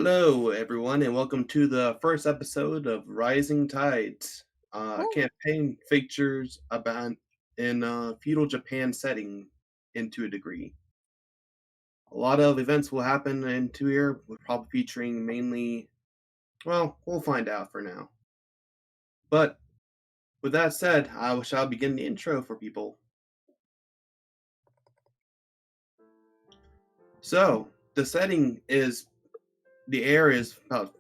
Hello, everyone, and welcome to the first episode of Rising Tides. A Ooh. campaign features about in feudal Japan setting into a degree. A lot of events will happen into here, with probably featuring mainly. Well, we'll find out for now. But with that said, I shall begin the intro for people. So the setting is the air is about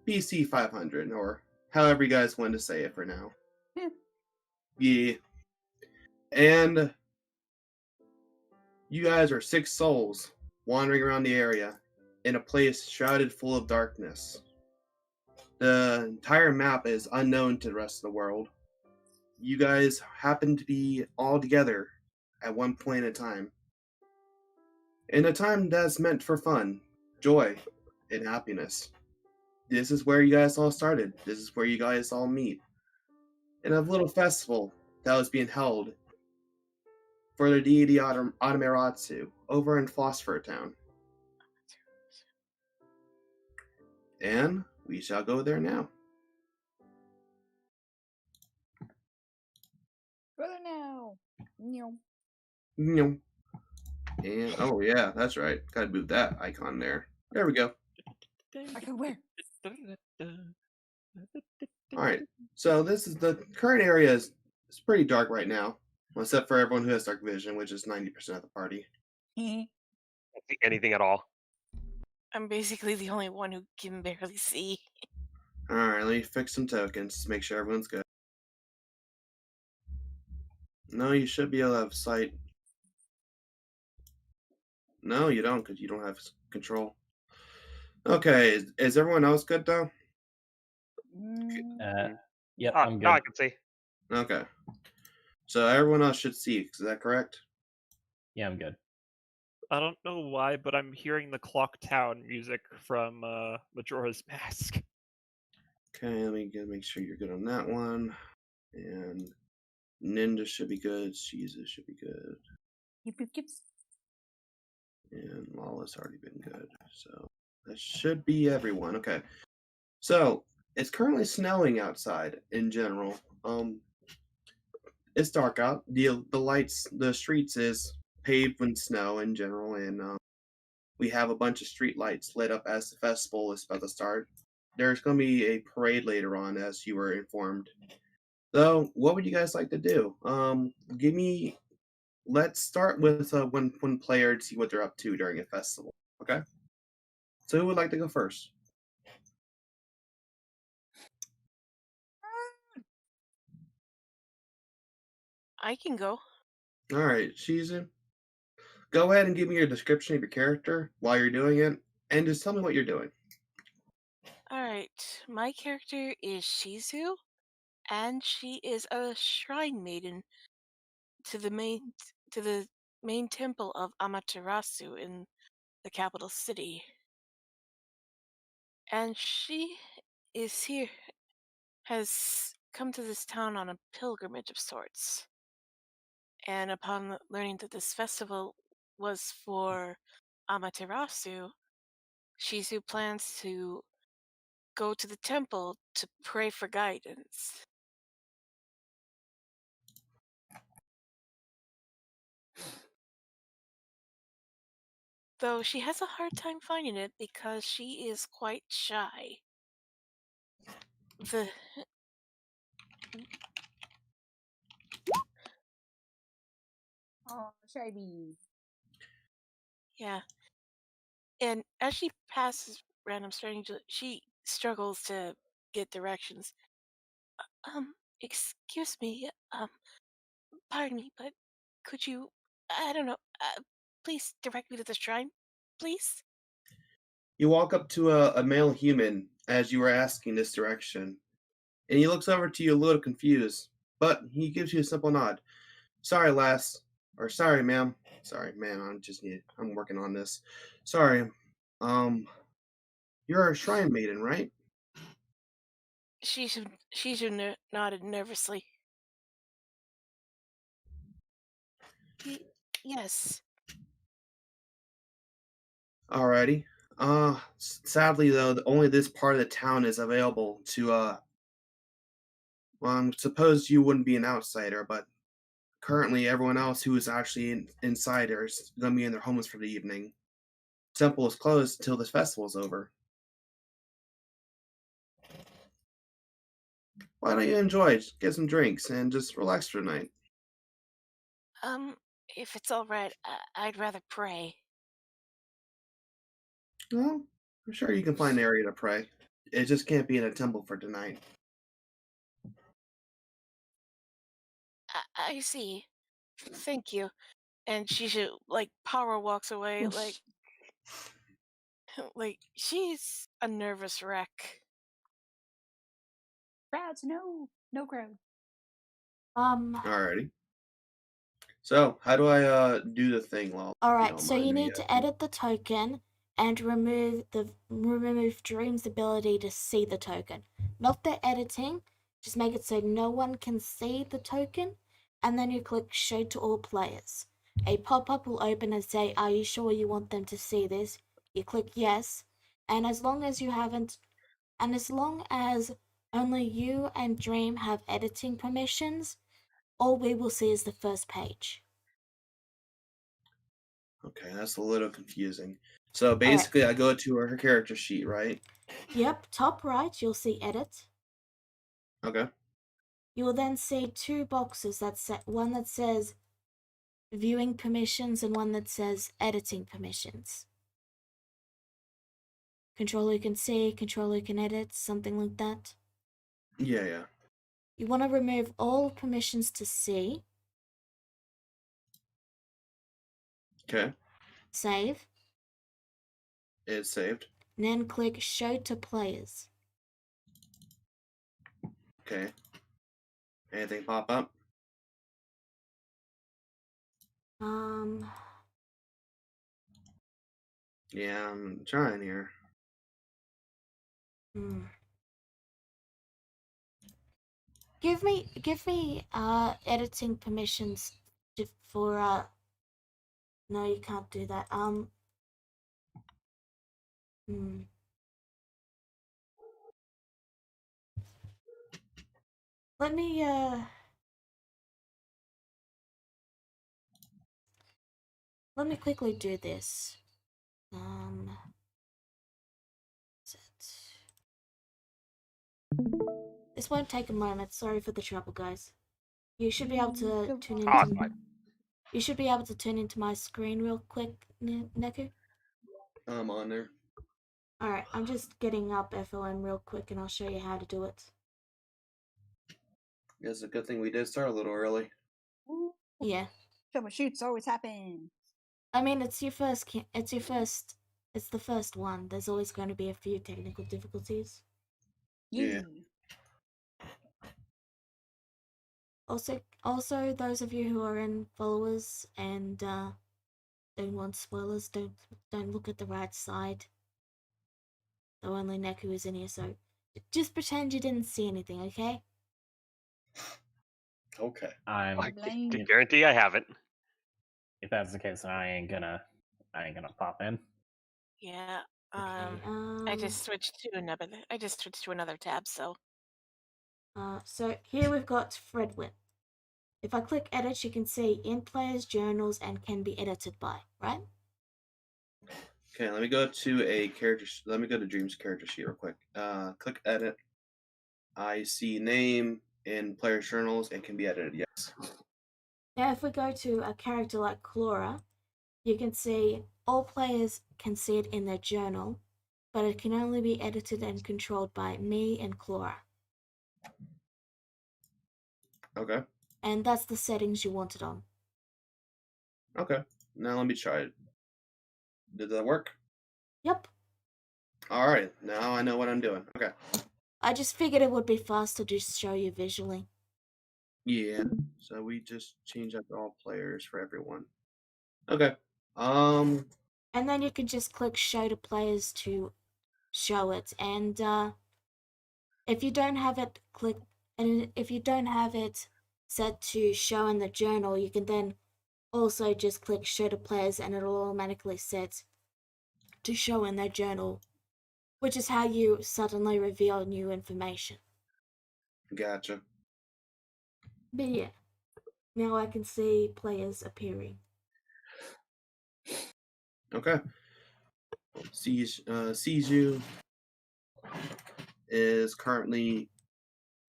BC 500, or however you guys want to say it for now. Hmm. Yeah, and you guys are six souls wandering around the area in a place shrouded full of darkness. The entire map is unknown to the rest of the world. You guys happen to be all together at one point in time. In a time that's meant for fun, joy, and happiness. This is where you guys all started. This is where you guys all meet. In a little festival that was being held for the deity Amaterasu over in Phosphor Town. And we shall go there now. Brother now. No. And oh yeah, that's right. Gotta move that icon there. There we go. I can wear. All right. So this is the current area is it's pretty dark right now, except for everyone who has dark vision, which is 90% of the party. Don't see anything at all. I'm basically the only one who can barely see. All right, let me fix some tokens to make sure everyone's good. No, you should be able to have sight. No, you don't, because you don't have control. Okay, is everyone else good though? Yep, Ah, I'm now I good. can see. Okay. So everyone else should see. Is that correct? Yeah, I'm good. I don't know why, but I'm hearing the Clock Town music from Majora's Mask. Okay, let me make sure you're good on that one. And Ninja should be good. Jesus should be good. Yip, yip, yip. And Lawless already been good. So that should be everyone. Okay. So it's currently snowing outside in general. It's dark out. The lights, the streets is paved with snow in general, and we have a bunch of street lights lit up as the festival is about to start. There's going to be a parade later on, as you were informed. So, what would you guys like to do? Give me. Let's start with one player to see what they're up to during a festival. Okay. So, who would like to go first? I can go. All right, Shizu. Go ahead and give me your description of your character while you're doing it, and just tell me what you're doing. Alright, my character is Shizu, and she is a shrine maiden to the main to the main temple of Amaterasu in the capital city. And she is here has come to this town on a pilgrimage of sorts. And upon learning that this festival was for Amaterasu, Shizu plans to go to the temple to pray for guidance. Though she has a hard time finding it because she is quite shy. The Oh, shy bee. yeah, and as she passes random strangers, she struggles to get directions. Excuse me, pardon me, but could you, I don't know, please direct me to the shrine, please? You walk up to a male human as you are asking this direction, and he looks over to you a little confused, but he gives you a simple nod. Sorry, lass, or sorry, ma'am. Sorry, man. I'm working on this. Sorry. Um, you're a shrine maiden, right? Nodded nervously. Y- yes. Alrighty. Sadly though, only this part of the town is available to well, I suppose you wouldn't be an outsider, but currently everyone else who is actually insider is gonna be in their homes for the evening. Temple is closed until this festival is over. Why don't you enjoy it? Get some drinks and just relax for the night. If it's all right, I'd rather pray. Well, I'm sure you can find an area to pray. It just can't be in a temple for tonight. I see. Thank you. And she should like power walks away like she's a nervous wreck. Crowds, no. No crowd. Alrighty. So, how do I do the thing, Lol? Alright, so you need to edit the token and remove Dream's ability to see the token. Not the editing, just make it so no one can see the token, and then you click show to all players. A pop-up will open and say, are you sure you want them to see this? You click yes, and as long as only you and Dream have editing permissions, all we will see is the first page. Okay, that's a little confusing. So basically, I go to her character sheet, right? Yep, top right, you'll see edit. Okay. You will then see two boxes one that says viewing permissions and one that says editing permissions. Controller can see, controller can edit, something like that. Yeah. You want to remove all permissions to see. Okay. Save. It's saved. And then click show to players. Okay. Anything pop up? Yeah, I'm trying here. Give me editing permissions for no, you can't do that. Let me quickly do this. This won't take a moment. Sorry for the trouble, guys. You should be able to tune into. You should be able to tune into my screen real quick, Neku. I'm on there. Alright, I'm just getting up FOM real quick and I'll show you how to do it. It's a good thing we did start a little early. Yeah. Troubleshoots always happen. I mean, it's the first one. There's always going to be a few technical difficulties. Yeah. Also, those of you who are in followers and don't want spoilers, don't look at the right side. Though only Neku is in here, so just pretend you didn't see anything, okay? Okay. I can guarantee I haven't. If that's the case, then I ain't gonna pop in. Yeah. Okay, I just switched to another tab, so. So here we've got Fredwin. If I click edit, you can see in players' journals and can be edited by, right? Okay, let me go to let me go to Dream's character sheet real quick. Click edit. I see name in player's journals and can be edited, yes. Now if we go to a character like Clora, you can see all players can see it in their journal, but it can only be edited and controlled by me and Clora. Okay. And that's the settings you want it on. Okay. Now let me try it. Did that work? Yep. Alright, now I know what I'm doing. Okay. I just figured it would be fast to just show you visually. Yeah. So we just change up all players for everyone. Okay. And then you can just click show to players to show it. And if you don't have it set to show in the journal, you can then also just click show to players and it'll automatically set to show in their journal, which is how you suddenly reveal new information. Gotcha. But yeah, now I can see players appearing. Okay. Sees you is currently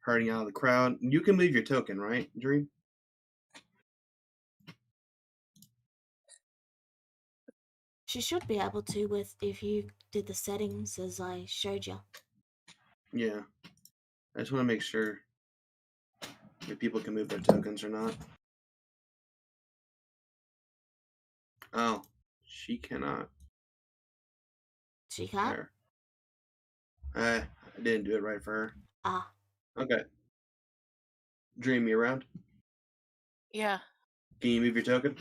hurting out of the crowd. You can move your token, right, Dream? She should be able to if you did the settings as I showed you. Yeah. I just want to make sure if people can move their tokens or not. Oh, she cannot. She can't? There. I didn't do it right for her. Ah. Okay. Dream, you around? Yeah. Can you move your token?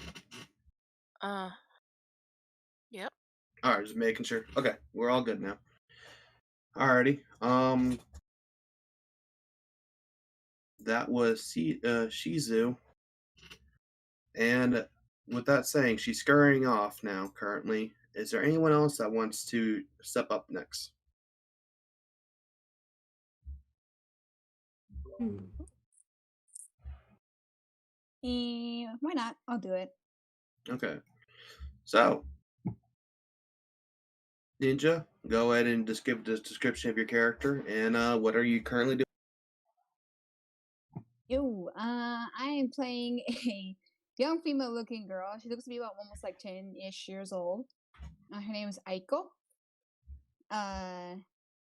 Yep. Alright, just making sure. Okay, we're all good now. Alrighty. That was Shizu. And with that saying, she's scurrying off now currently. Is there anyone else that wants to step up next? Why not? I'll do it. Okay. So, Ninja, go ahead and just give the description of your character and what are you currently doing? Yo, I am playing a young female-looking girl. She looks to be about almost like 10-ish years old. Her name is Aiko.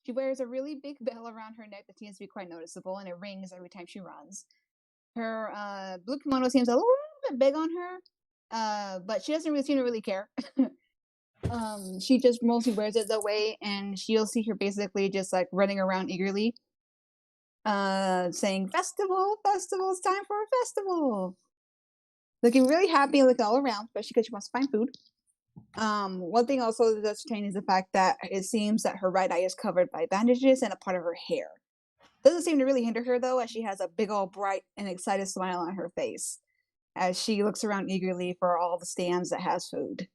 She wears a really big bell around her neck that seems to be quite noticeable, and it rings every time she runs. Her blue kimono seems a little bit big on her, but she doesn't really seem to really care. She just mostly wears it that way, and you'll see her basically just like running around eagerly, saying "Festival, festival! It's time for a festival!" Looking really happy and looking all around, especially because she wants to find food. One thing also that's changing is the fact that it seems that her right eye is covered by bandages and a part of her hair. Doesn't seem to really hinder her though, as she has a big old bright and excited smile on her face as she looks around eagerly for all the stands that has food.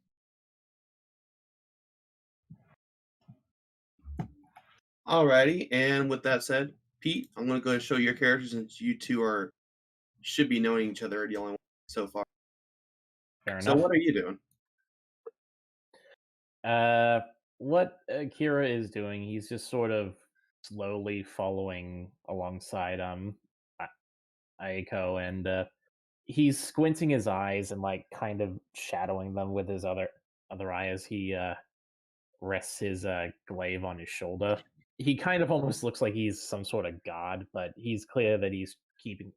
Alrighty, and with that said, Pete, I'm going to go ahead and show your characters since you two should be knowing each other the only one so far. Fair enough. So what are you doing? What Kira is doing, he's just sort of slowly following alongside Aiko, and he's squinting his eyes and like kind of shadowing them with his other eye as he rests his glaive on his shoulder. He kind of almost looks like he's some sort of god, but he's clear that he's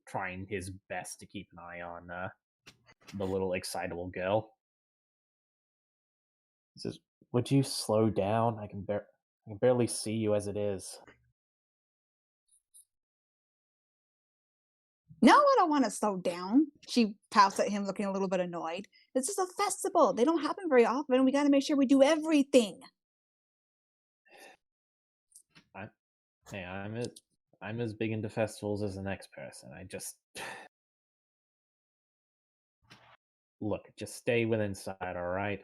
trying his best to keep an eye on the little excitable girl. He says, "Would you slow down? I can barely see you as it is." No, I don't want to slow down. She pouts at him, looking a little bit annoyed. This is a festival. They don't happen very often. We got to make sure we do everything. I'm as big into festivals as the next person. I just look, just stay within sight, all right?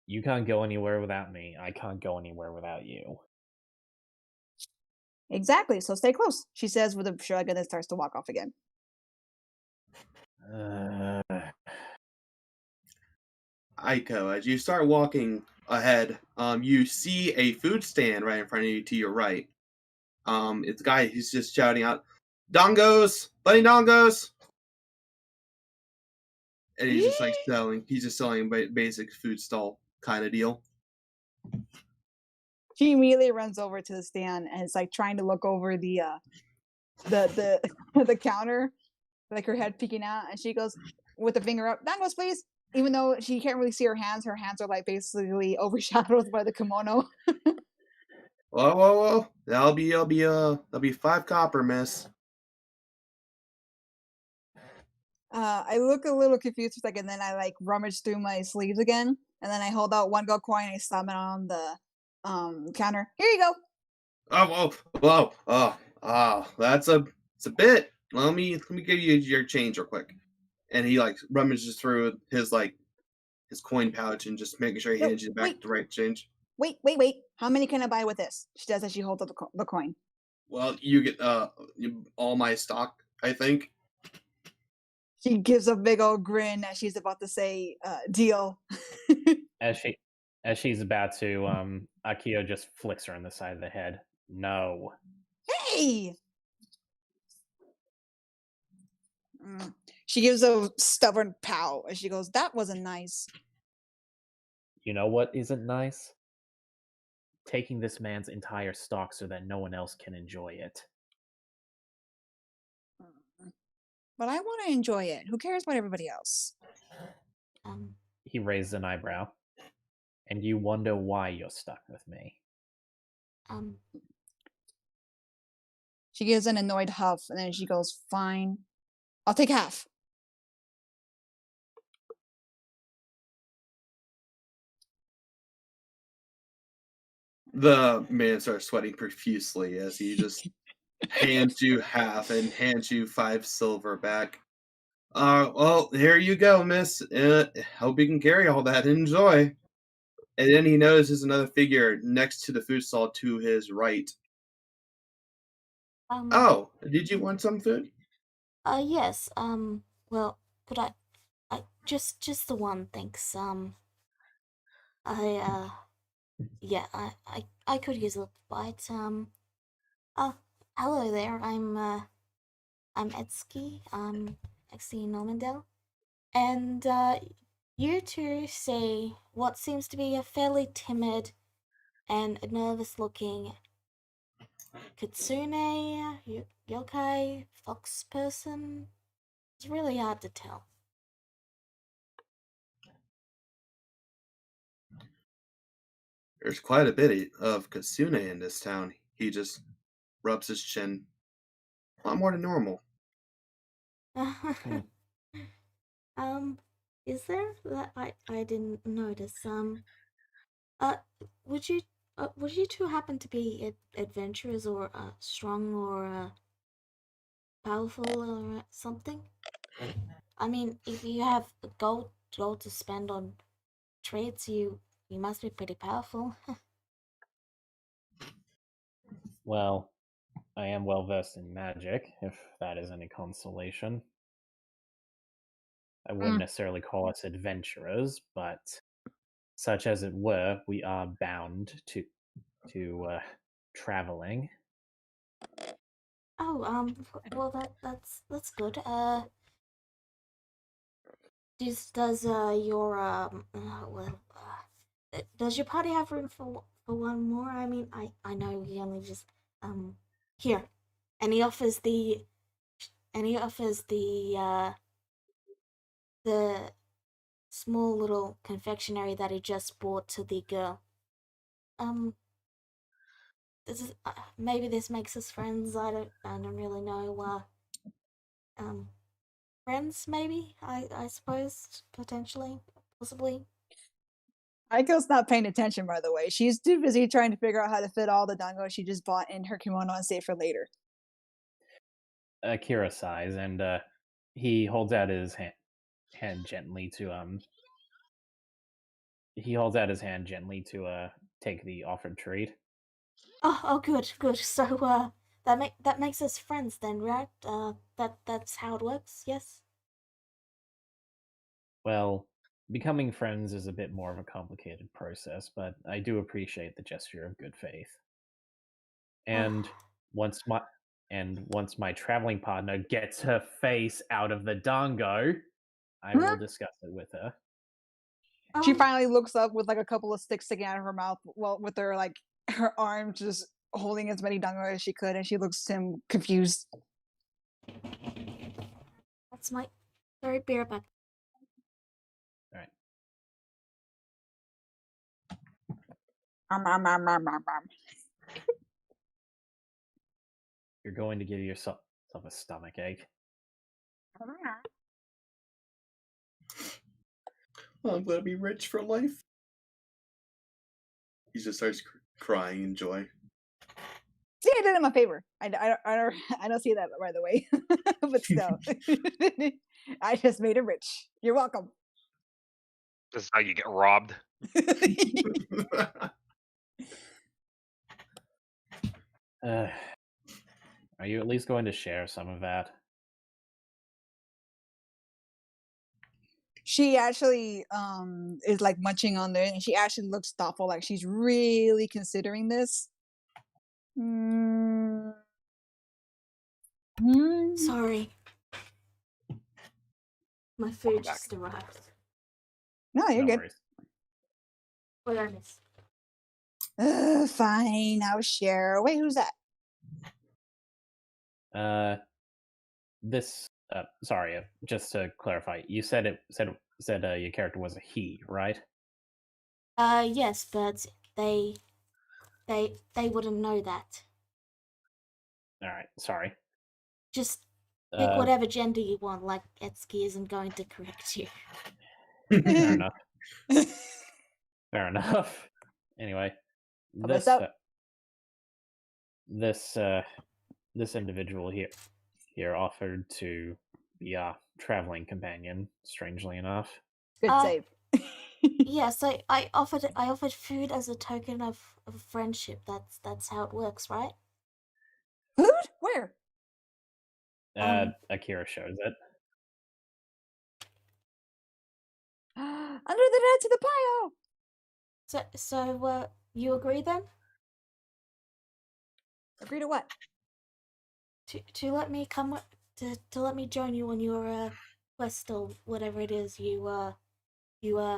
You can't go anywhere without me. I can't go anywhere without you. Exactly. So stay close, she says with a shrug, and then starts to walk off again. Aiko, as you start walking ahead, you see a food stand right in front of you to your right. It's a guy who's just shouting out, "Dongos! Bunny dongos!" And he's just like selling a basic food stall kind of deal. She immediately runs over to the stand and is like trying to look over the the counter, like her head peeking out, and she goes with the finger up, "Dongos, please!" Even though she can't really see her hands are like basically overshadowed by the kimono. Whoa! That'll be 5 copper, miss. I look a little confused for a second, then I like rummage through my sleeves again, and then I hold out 1 gold coin and I slam it on the counter. Here you go. It's a bit. Let me give you your change real quick. And he like rummages through his coin pouch and just making sure he hands you back the right change. Wait. How many can I buy with this? She does as she holds up the coin. Well, you get all my stock, I think. She gives a big old grin as she's about to say, deal. As she's about to, Akio just flicks her on the side of the head. No. Hey! She gives a stubborn pow as she goes, that wasn't nice. You know what isn't nice? Taking this man's entire stock so that no one else can enjoy it. But I want to enjoy it. Who cares about everybody else? He raised an eyebrow. And you wonder why you're stuck with me. She gives an annoyed huff, and then she goes, fine. I'll take half. The man starts sweating profusely as he just hands you half and hands you 5 silver back. Well, here you go, miss. Hope you can carry all that. Enjoy. And then he notices another figure next to the food stall to his right. Oh, did you want some food? Yes. Well, could I just the one, thanks. Yeah, I could use a bite. Hello there. I'm Etsuki. Etsuki Normandale. And, you two say what seems to be a fairly timid and nervous-looking kitsune, yokai, fox person. It's really hard to tell. There's quite a bit of kitsune in this town. He just rubs his chin. A lot more than normal. Is there? That I didn't notice. Would you two happen to be adventurers or strong or powerful or something? I mean, if you have gold to spend on trades, you must be pretty powerful. Well, I am well versed in magic, if that is any consolation. I wouldn't necessarily call us adventurers, but such as it were, we are bound to traveling. Oh, well that's good. Does does your party have room for one more? I mean, I know he only just here, and he offers the the small little confectionery that he just bought to the girl. This is maybe this makes us friends. I don't really know. Friends maybe. I suppose potentially, possibly. Aiko's not paying attention, by the way. She's too busy trying to figure out how to fit all the dango she just bought in her kimono and save for later. Akira sighs, and he holds out his hand gently to take the offered treat. Oh, good. So, that makes us friends then, right? That's how it works. Yes. Well, becoming friends is a bit more of a complicated process, but I do appreciate the gesture of good faith. And once my traveling partner gets her face out of the dango, I will discuss it with her. She finally looks up with like a couple of sticks sticking out of her mouth, well, with her like her arm just holding as many dango as she could, and she looks at him confused. That's my very beer back. All right. You're going to give yourself a stomach ache. Well, I'm going to be rich for life. He just starts crying in joy. See, I did him a favor. I don't see that, by the way. But still. I just made him rich. You're welcome. This is how you get robbed. Are you at least going to share some of that? She actually is like munching on there, and she actually looks thoughtful, like she's really considering this. Mm. Mm. Sorry. My food just arrived. No, you're No good. worries. What did I miss? Fine, I'll share. Wait, who's that? This. Sorry. Just to clarify, you said your character was a he, right? Yes, but they wouldn't know that. All right. Sorry. Just pick whatever gender you want. Like Etsuki isn't going to correct you. Fair enough. Fair enough. Anyway, What's up? This individual here offered to be a traveling companion. Strangely enough. Good save. Yes, I offered food as a token of friendship. That's how it works, right? Food? Where? Akira shows it. Under the bed to the pile. So you agree then? Agree to what? To let me come to let me join you on your quest or whatever it is you are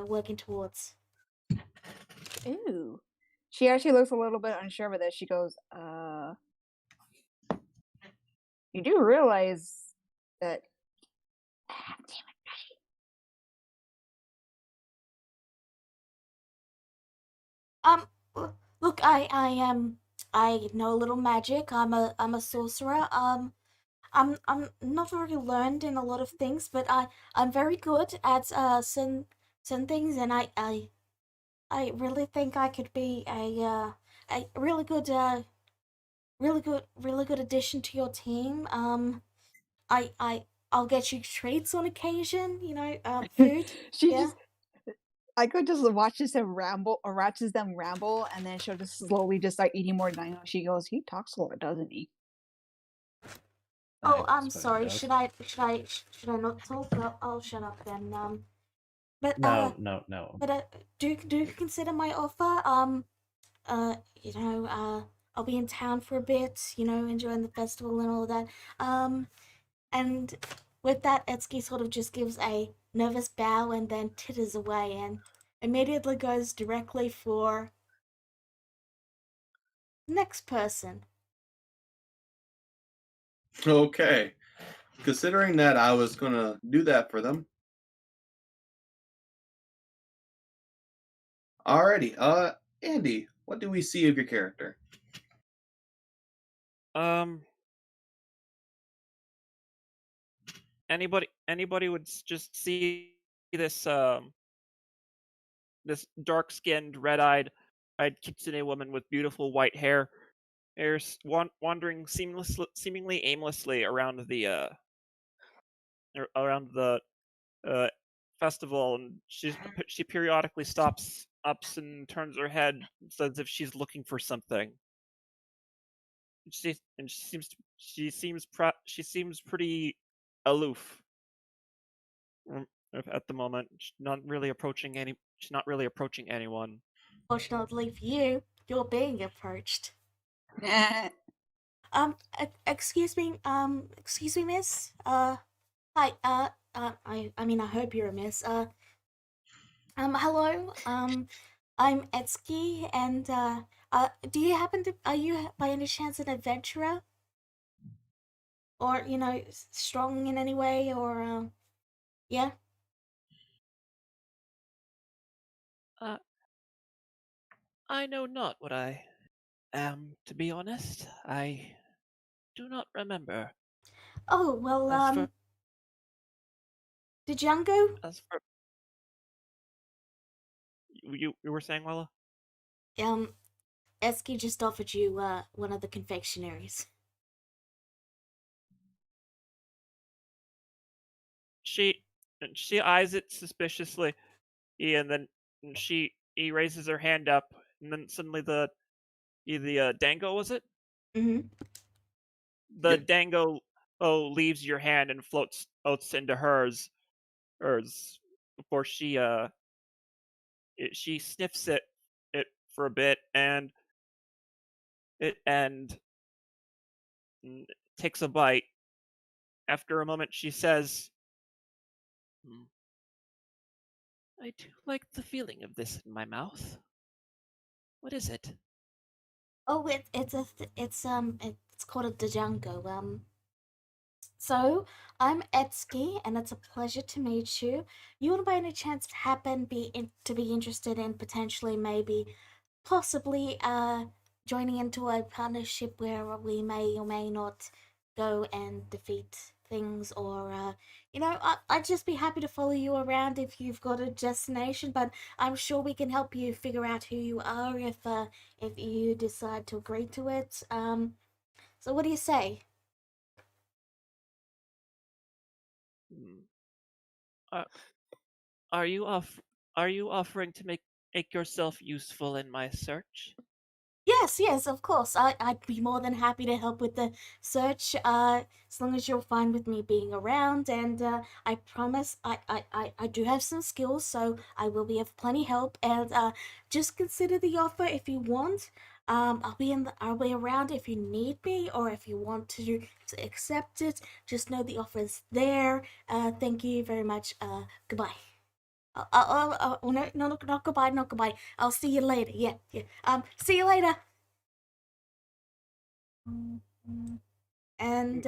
working towards. Ooh. She actually looks a little bit unsure with this. She goes, you do realize that Look, I know a little magic. I'm a sorcerer. I'm not very learned in a lot of things, but I'm very good at some things, and I really think I could be a really good addition to your team. I'll get you treats on occasion. You know, food. I could just watches them ramble, and then she'll just slowly just start eating more dino. She goes, he talks a lot, doesn't he? Oh, I'm sorry. Should I not talk? I'll shut up then. But No. But do consider my offer. I'll be in town for a bit. You know, enjoying the festival and all that. And with that, Etsuki sort of just gives a nervous bow and then titters away and immediately goes directly for next person. Okay. Considering that I was gonna do that for them. Alrighty, Andy, what do we see of your character? Anybody would just see this this dark-skinned, red-eyed kitsune woman with beautiful white hair, wandering seemingly aimlessly around the festival, and she periodically stops and turns her head as if she's looking for something. She seems pretty aloof at the moment. She's not really approaching anyone. Fortunately for you, you're being approached. Excuse me, miss. Hi. I mean, I hope you're a miss. Hello. I'm Etsuki, and do you are you by any chance an adventurer? Or, you know, strong in any way, or, yeah? I know not what I am, to be honest. I do not remember. Oh, well, did Django? You were saying, Wella? Etsuki just offered you, one of the confectionaries. She eyes it suspiciously, and then he raises her hand up and then suddenly the dango, was it? Mm-hmm. The Yep. dango leaves your hand and floats into hers before she she sniffs it for a bit and and takes a bite. After a moment, she says, "Hmm, I do like the feeling of this in my mouth. What is it?" Oh, it's called a Django. So I'm Etsky, and it's a pleasure to meet you. You would by any chance to be interested in potentially maybe possibly joining into a partnership where we may or may not go and defeat things, or I'd just be happy to follow you around if you've got a destination, but I'm sure we can help you figure out who you are if you decide to agree to it. So what do you say? Hmm. Uh, are you offering to make yourself useful in my search? Yes, yes, of course. I'd be more than happy to help with the search, as long as you're fine with me being around. And I promise I do have some skills, so I will be of plenty help. And just consider the offer if you want. I'll be around if you need me or if you want to accept it. Just know the offer is there. Thank you very much. Goodbye. Oh, no, no, not goodbye, not goodbye. I'll see you later. Yeah, yeah. See you later. And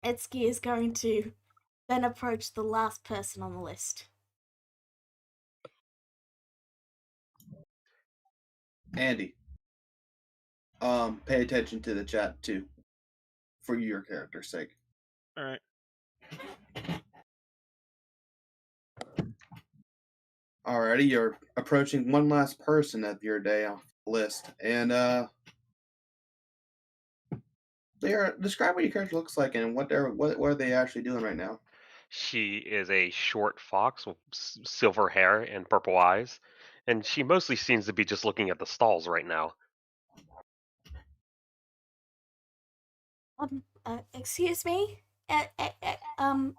Etsuki is going to then approach the last person on the list. Andy, pay attention to the chat too, for your character's sake. All right. Alrighty, you're approaching one last person of your day off list, and describe what your character looks like and what are they actually doing right now. She is a short fox with silver hair and purple eyes, and she mostly seems to be just looking at the stalls right now. Excuse me.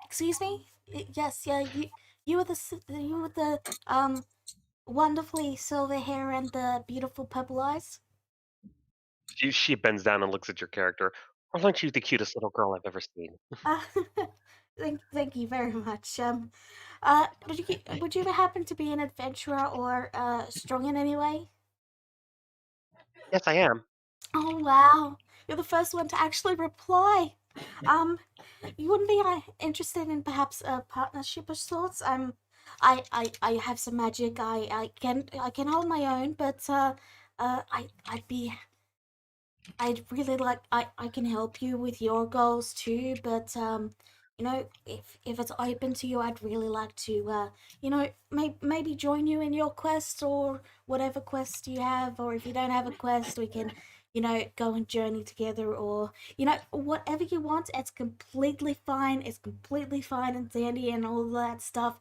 Excuse me. Yes, yeah. You were you with the wonderfully silver hair and the beautiful purple eyes. She bends down and looks at your character. Aren't you the cutest little girl I've ever seen? Uh, thank you very much. Would you ever happen to be an adventurer or strong in any way? Yes, I am. Oh wow, you're the first one to actually reply. Um, you wouldn't be interested in perhaps a partnership of sorts? I have some magic. I can hold my own, but I'd really like I can help you with your goals too, but if it's open to you, I'd really like to maybe join you in your quest or whatever quest you have, or if you don't have a quest, we can go and journey together, or whatever you want. It's completely fine. It's completely fine and dandy and all that stuff.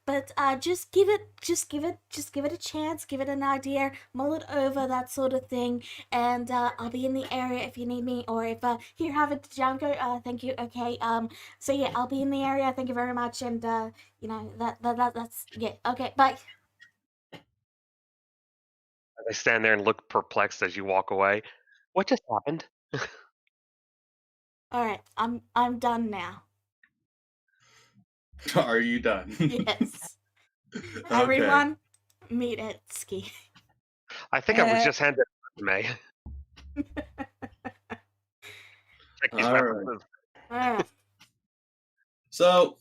But just give it a chance, give it an idea, mull it over, that sort of thing, and I'll be in the area if you need me, or if here, have it, Django. Thank you. Okay. So yeah, I'll be in the area. Thank you very much, and that's yeah. Okay. Bye. I stand there and look perplexed as you walk away. What just happened? All right. I'm done now. Are you done? Yes. Okay. Everyone, meet Etsuki. I think I was just handed a resume. Check these All right. references. All right. So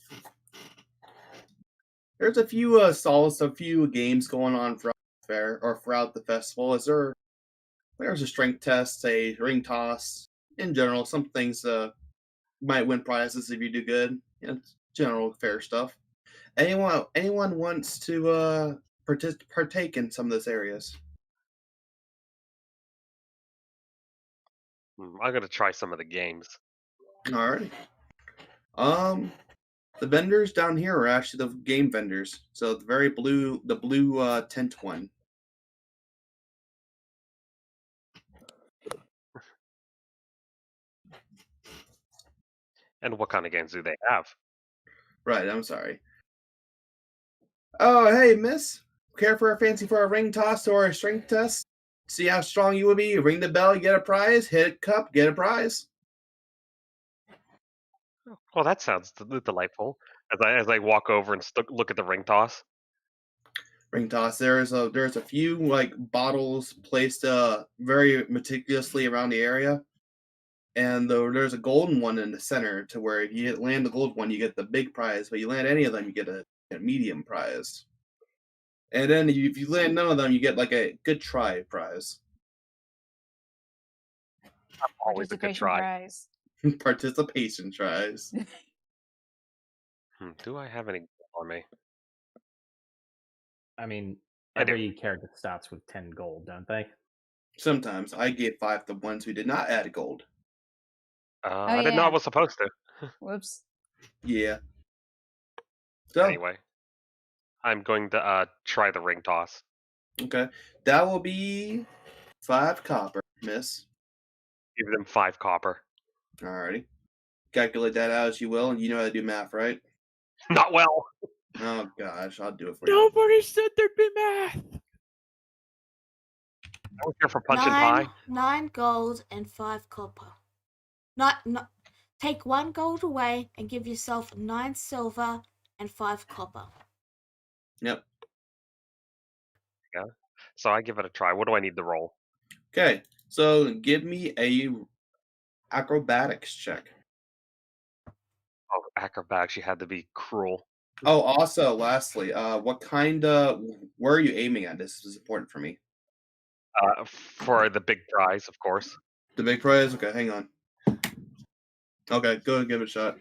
there's a few stalls, a few games going on throughout the fair or throughout the festival. There's a strength test, a ring toss. In general, some things might win prizes if you do good. General fair stuff. Anyone wants to partake in some of those areas? I'm gonna try some of the games. Alrighty. The vendors down here are actually the game vendors. So the blue tent one. And what kind of games do they have? Right, I'm sorry. Oh, hey, miss. Care for a fancy for a ring toss or a strength test? See how strong you will be. Ring the bell, get a prize. Hit a cup, get a prize. Well, that sounds delightful. As I walk over and look at the ring toss. Ring toss. There's a few like bottles placed very meticulously around the area, and there's a golden one in the center to where if you land the gold one, you get the big prize. But you land any of them, you get a medium prize. And then if you land none of them, you get like a good try prize. Always a good Participation try. prize. Participation tries. Do I have any on me? I mean, I do. every character starts with 10 gold, don't they? Sometimes I gave 5 to ones who did not add gold. I didn't know I yeah. was supposed to. Whoops. Yeah. So Anyway, I'm going to try the ring toss. okay, that will be 5 copper, miss. Give them 5 copper. Alrighty. Calculate that out as you will, and you know how to do math, right? Not well. Oh gosh, I'll do it for you. Nobody said there'd be math. I was here for punch and pie. 9 gold and 5 copper. Not take 1 gold away and give yourself 9 silver and 5 copper. Yep. Yeah. So I give it a try. What do I need to roll? Okay, so give me a acrobatics check. Oh, acrobatics. You had to be cruel. Oh, also, lastly, what kind of where are you aiming at? This is important for me. For the big prize, of course. The big prize? Okay, hang on. Okay, go and give it a shot.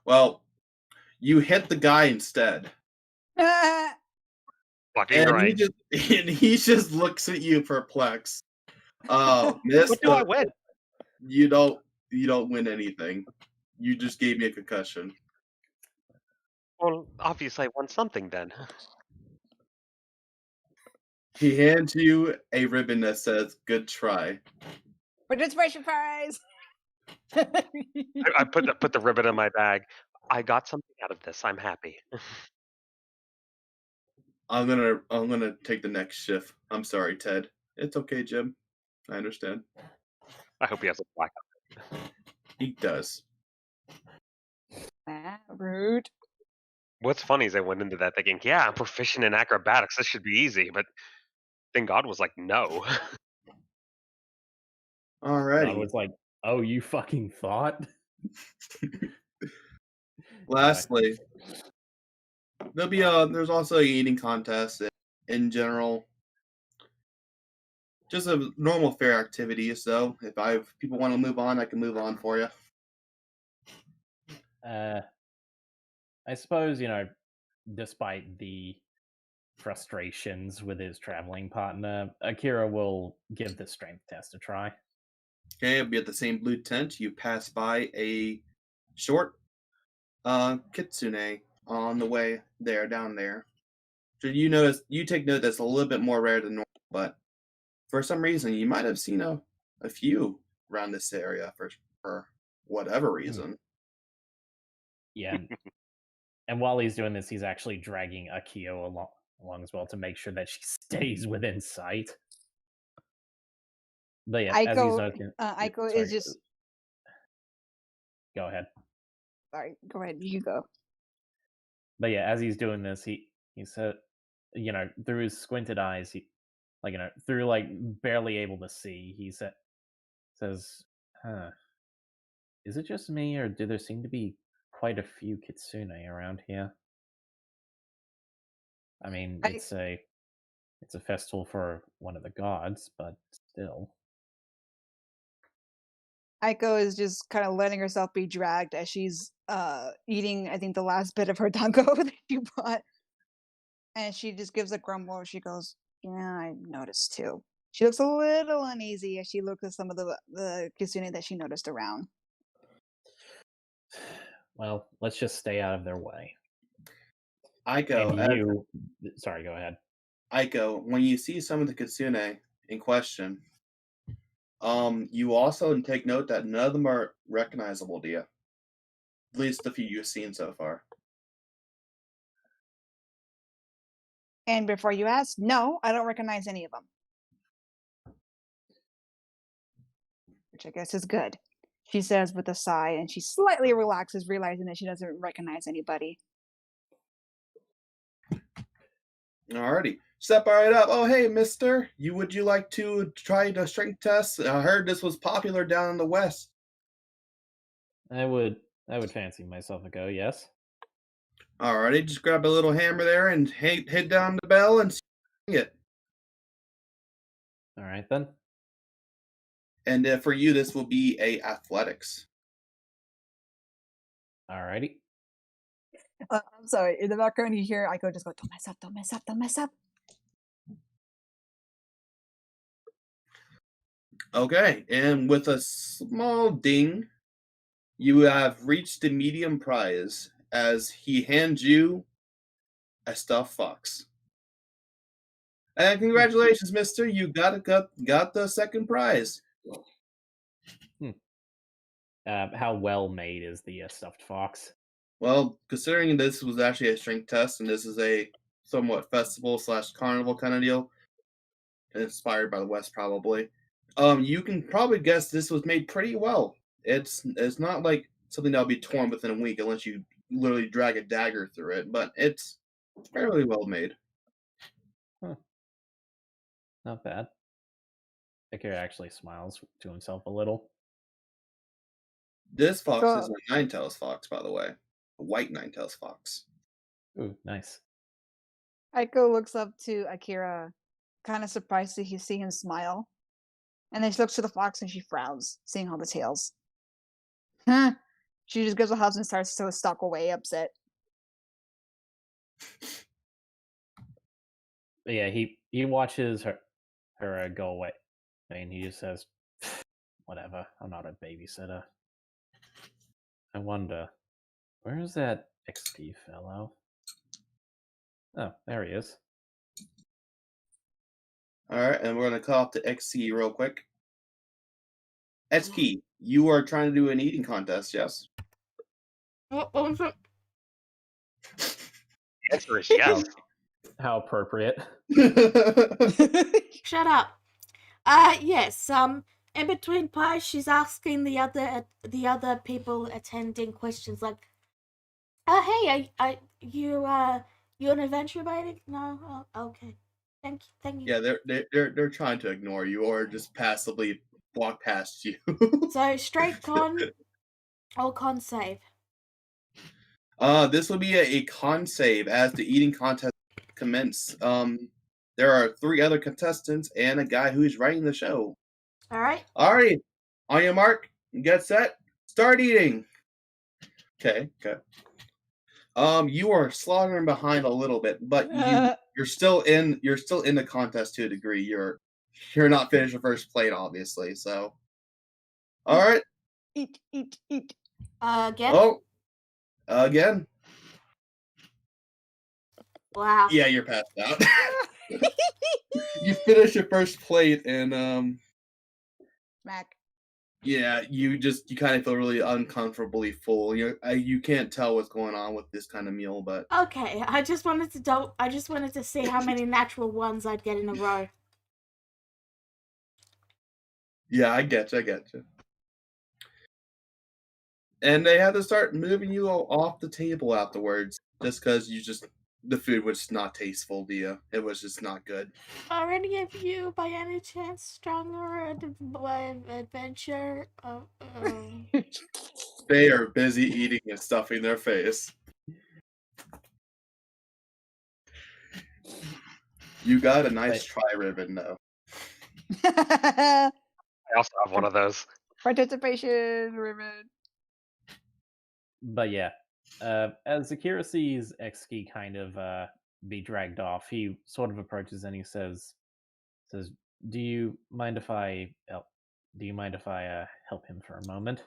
Well, you hit the guy instead. Fucking And right. he just looks at you perplexed. Miss, What do I win? you don't win anything. You just gave me a concussion. Well, obviously I won something then. He hands you a ribbon that says "Good try." Participation prize. I put the ribbon in my bag. I got something out of this. I'm happy. I'm gonna take the next shift. I'm sorry, Ted. It's okay, Jim. I understand. I hope he has a black eye. He does. Rude. What's funny is I went into that thinking, yeah, I'm proficient in acrobatics. This should be easy. But then God was like, no. God Alrighty. was like, oh, you fucking thought? Lastly, there'll be there's also a eating contest in general. Just a normal fair activity. So if people want to move on, I can move on for you. I suppose, despite the frustrations with his traveling partner, Akira will give the strength test a try. Okay, it'll be at the same blue tent. You pass by a short kitsune on the way down there. So you take note that's a little bit more rare than normal, but for some reason you might have seen a few around this area for whatever reason. Yeah. And while he's doing this, he's actually dragging Akio along as well to make sure that she stays within sight. But yeah, as he's noticing, Aiko is just. Go ahead. Sorry, go ahead. You go. But yeah, as he's doing this, he said, through his squinted eyes, through barely able to see, he says, "Huh, is it just me, or do there seem to be quite a few kitsune around here? I mean, it's a festival for one of the gods, but still." Aiko is just kind of letting herself be dragged as she's eating, I think, the last bit of her dango that she bought. And she just gives a grumble. She goes, "Yeah, I noticed too." She looks a little uneasy as she looks at some of the kitsune that she noticed around. Well, let's just stay out of their way. Aiko, sorry, go ahead. Aiko, when you see some of the kitsune in question, You also take note that none of them are recognizable to you. At least the few you've seen so far. And before you ask, no, I don't recognize any of them. Which I guess is good, she says with a sigh, and she slightly relaxes, realizing that she doesn't recognize anybody. Alrighty. Step right up. Oh, hey, mister. Would you like to try the strength test? I heard this was popular down in the West. I would fancy myself a go, yes. Alrighty, just grab a little hammer there and hit down the bell and swing it. Alright then. And for you, this will be a athletics. Alrighty. I'm sorry. In the background, you hear Aiko just go, "Don't mess up! Don't mess up! Don't mess up!" Okay, and with a small ding, you have reached the medium prize as he hands you a stuffed fox. And congratulations, mister. You got the second prize. How well made is the stuffed fox? Well, considering this was actually a strength test and this is a somewhat festival/carnival kind of deal, inspired by the West probably, you can probably guess this was made pretty well. It's not like something that'll be torn within a week unless you literally drag a dagger through it, but it's fairly well made. Huh. Not bad. Akira actually smiles to himself a little. This fox So- is a nine-tails fox, by the way. A white nine-tails fox. Ooh, nice. Aiko looks up to Akira, kind of surprised to see him smile. And then she looks to the fox and she frowns, seeing all the tails. Huh. She just gives a huff and starts to stalk away, upset. But yeah, he watches her go away, and he just says, "Whatever. I'm not a babysitter." I wonder, where is that XP fellow? Oh, there he is. Alright, and we're going to call up the XC real quick. XP, you are trying to do an eating contest, yes? What was it? The answer is yes. How appropriate. Shut up. Yes. In between pies, she's asking the other people attending questions like, hey, you an adventure buddy? No. Oh, okay. Thank you. Yeah, they're trying to ignore you or just passively walk past you. So straight con or con save? This will be a con save as the eating contest commence. There are 3 other contestants and a guy who's writing the show. All right. Alright, on your mark, get set, start eating. Okay. You are slaughtering behind a little bit, but you're still in the contest to a degree. You're not finished the first plate, obviously. So, all right. Eat. Again. Oh, again. Wow. Yeah, you're passed out. You finish your first plate, and Smack. yeah, you kind of feel really uncomfortably full. You can't tell what's going on with this kind of meal, but Okay, I just wanted to see how many natural ones I'd get in a row. yeah, I get you. And they had to start moving you off the table afterwards, just because the food was just not tasteful to you. It was just not good. Are any of you, by any chance, stronger adventure? They are busy eating and stuffing their face. You got a nice try ribbon, though. I also have one of those. Participation ribbon. But yeah, as Akira sees Exki kind of be dragged off, he sort of approaches and he says, "Do you mind if I help him for a moment?"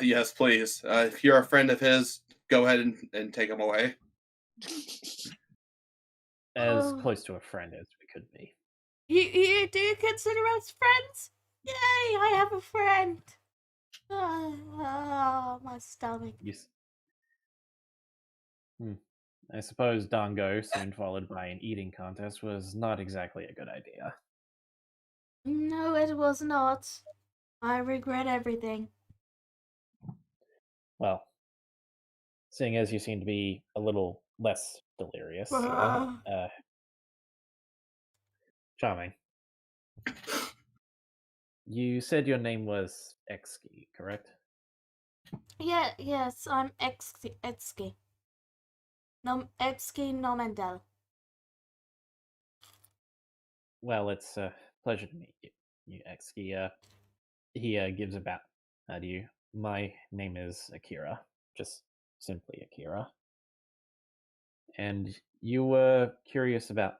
Yes, please. If you're a friend of his, go ahead and take him away. As close to a friend as we could be. You do consider us friends? Yay! I have a friend. Oh, my stomach. I suppose Dango, soon followed by an eating contest, was not exactly a good idea. No, it was not. I regret everything. Well, seeing as you seem to be a little less delirious, charming. You said your name was Exki, correct? Yes, I'm Exki. No, Exki Nomendel. Well, it's a pleasure to meet you Exki. He gives a bow to you. My name is Akira, just simply Akira. And you were curious about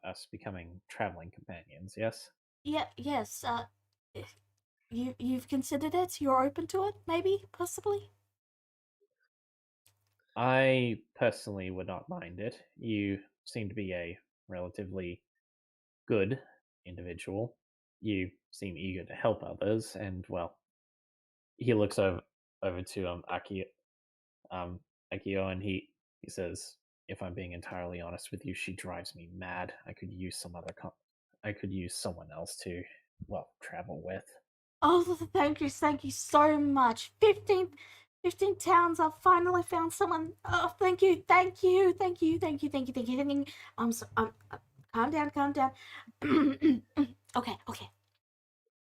us becoming traveling companions, yes? Yes. You've considered it? You're open to it? Maybe, possibly. I personally would not mind it. You seem to be a relatively good individual. You seem eager to help others, and well, he looks over to Akio, and he says, "If I'm being entirely honest with you, she drives me mad. I could use I could use someone else to, well, travel with." Oh, thank you so much. 15 towns, I've finally found someone. Oh, thank you. Calm down. Okay.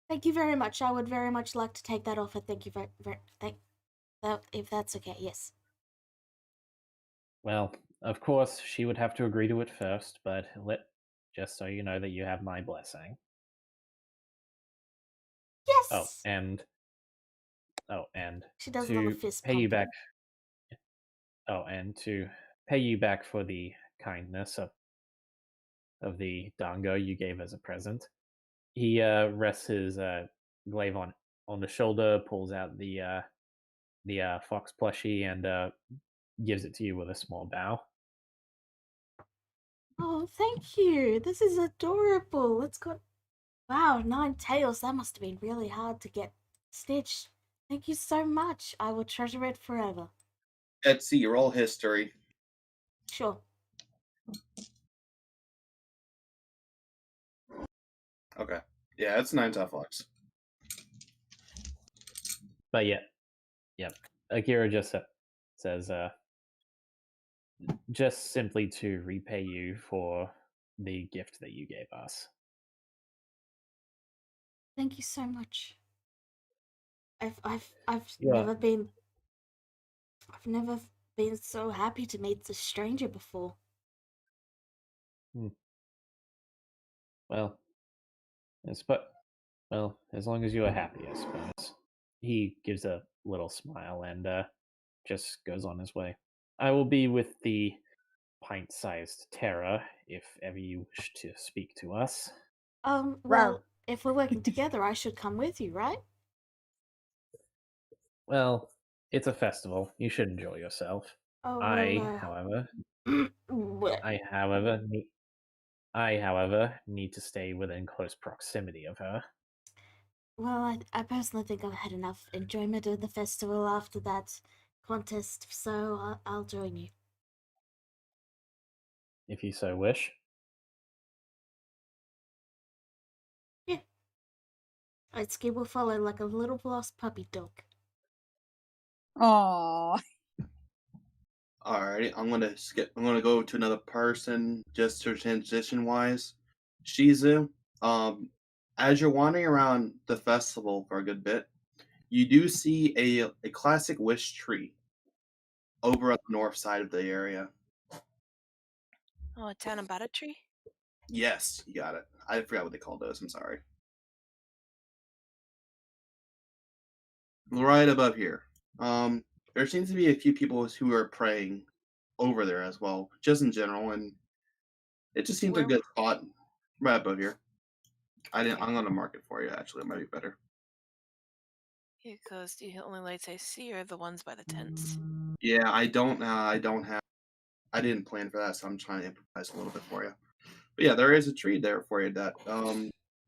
Thank you very much. I would very much like to take that offer. Thank you if that's okay, yes. Well, of course, she would have to agree to it first, but just so you know that you have my blessing. Yes. And she does to a little fist pay you pumping. back. And to pay you back for the kindness of the dango you gave as a present, he rests his glaive on the shoulder, pulls out the fox plushie, and gives it to you with a small bow. Oh, thank you. This is adorable. It's got, wow, 9 tails. That must have been really hard to get stitched. Thank you so much. I will treasure it forever. Let's see, roll history. Sure. Okay. Yeah, it's 9 tough lucks. But yeah. Akira just says, just simply to repay you for the gift that you gave us. Thank you so much. I've never been so happy to meet a stranger before. Well, as long as you are happy, I suppose. He gives a little smile and just goes on his way. I will be with the pint-sized Terra if ever you wish to speak to us. Well, if we're working together, I should come with you, right? Well, it's a festival. You should enjoy yourself. Oh, However, I, however, need to stay within close proximity of her. Well, I personally think I've had enough enjoyment of the festival after that contest, so I'll join you. If you so wish. Yeah. Itsuki will follow like a little lost puppy dog. Aww. Alrighty, I'm gonna go to another person just to transition wise. Shizu, as you're wandering around the festival for a good bit, you do see a classic wish tree over on the north side of the area. Oh, a Tanabata tree? Yes, you got it. I forgot what they called those. I'm sorry. Right above here. There seems to be a few people who are praying over there as well, just in general, and it just seems like a good spot right above here. I'm gonna mark it for you. Actually, it might be better. Because the only lights I see are the ones by the tents. Yeah, I don't have. I didn't plan for that, so I'm trying to improvise a little bit for you. But yeah, there is a tree there for you that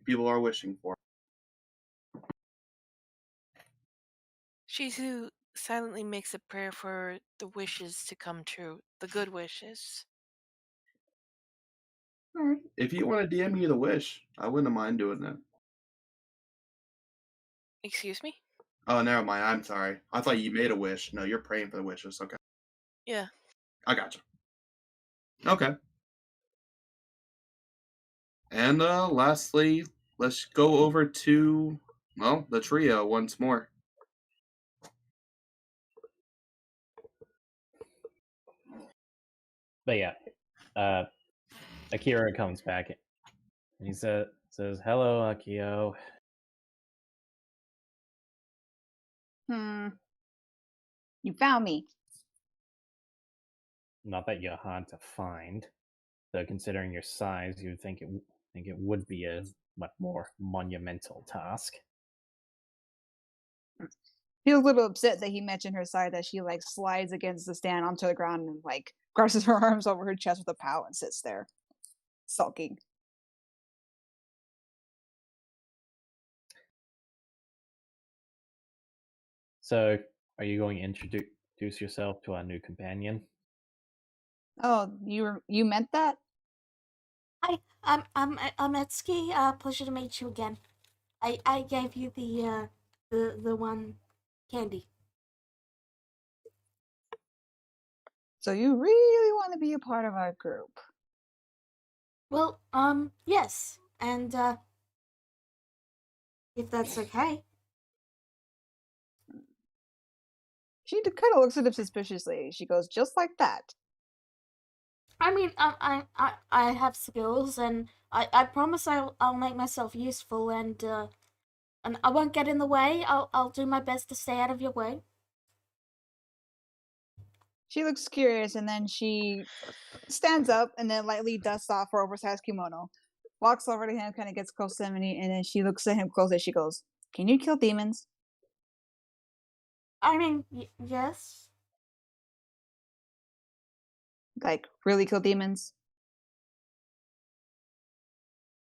people are wishing for. Shizu silently makes a prayer for the wishes to come true, the good wishes. All right. If you want to DM me the wish, I wouldn't mind doing that. Excuse me? Oh, never mind. I'm sorry. I thought you made a wish. No, you're praying for the wishes. Okay. Yeah. I gotcha. Okay. And lastly, let's go over to, well, the trio once more. But yeah, Akira comes back and he says, "Hello, Akio." You found me. Not that you're hard to find, though. Considering your size, you'd think it would be a much more monumental task. He was a little upset that he mentioned her side, that she like slides against the stand onto the ground and like crosses her arms over her chest with a pout and sits there, sulking. So, are you going to introduce yourself to our new companion? Oh, you meant that? Hi, I'm Etsuki. Pleasure to meet you again. I gave you the one candy. So you really want to be a part of our group? Well, yes, and if that's okay. She kind of looks at him suspiciously. She goes, "Just like that." I mean, I have skills, and I promise I'll make myself useful, and I won't get in the way. I'll do my best to stay out of your way. She looks curious, and then she stands up and then lightly dusts off her oversized kimono, walks over to him, kind of gets close to him, and then she looks at him closely. She goes, "Can you kill demons?" I mean, yes. Like, really kill demons?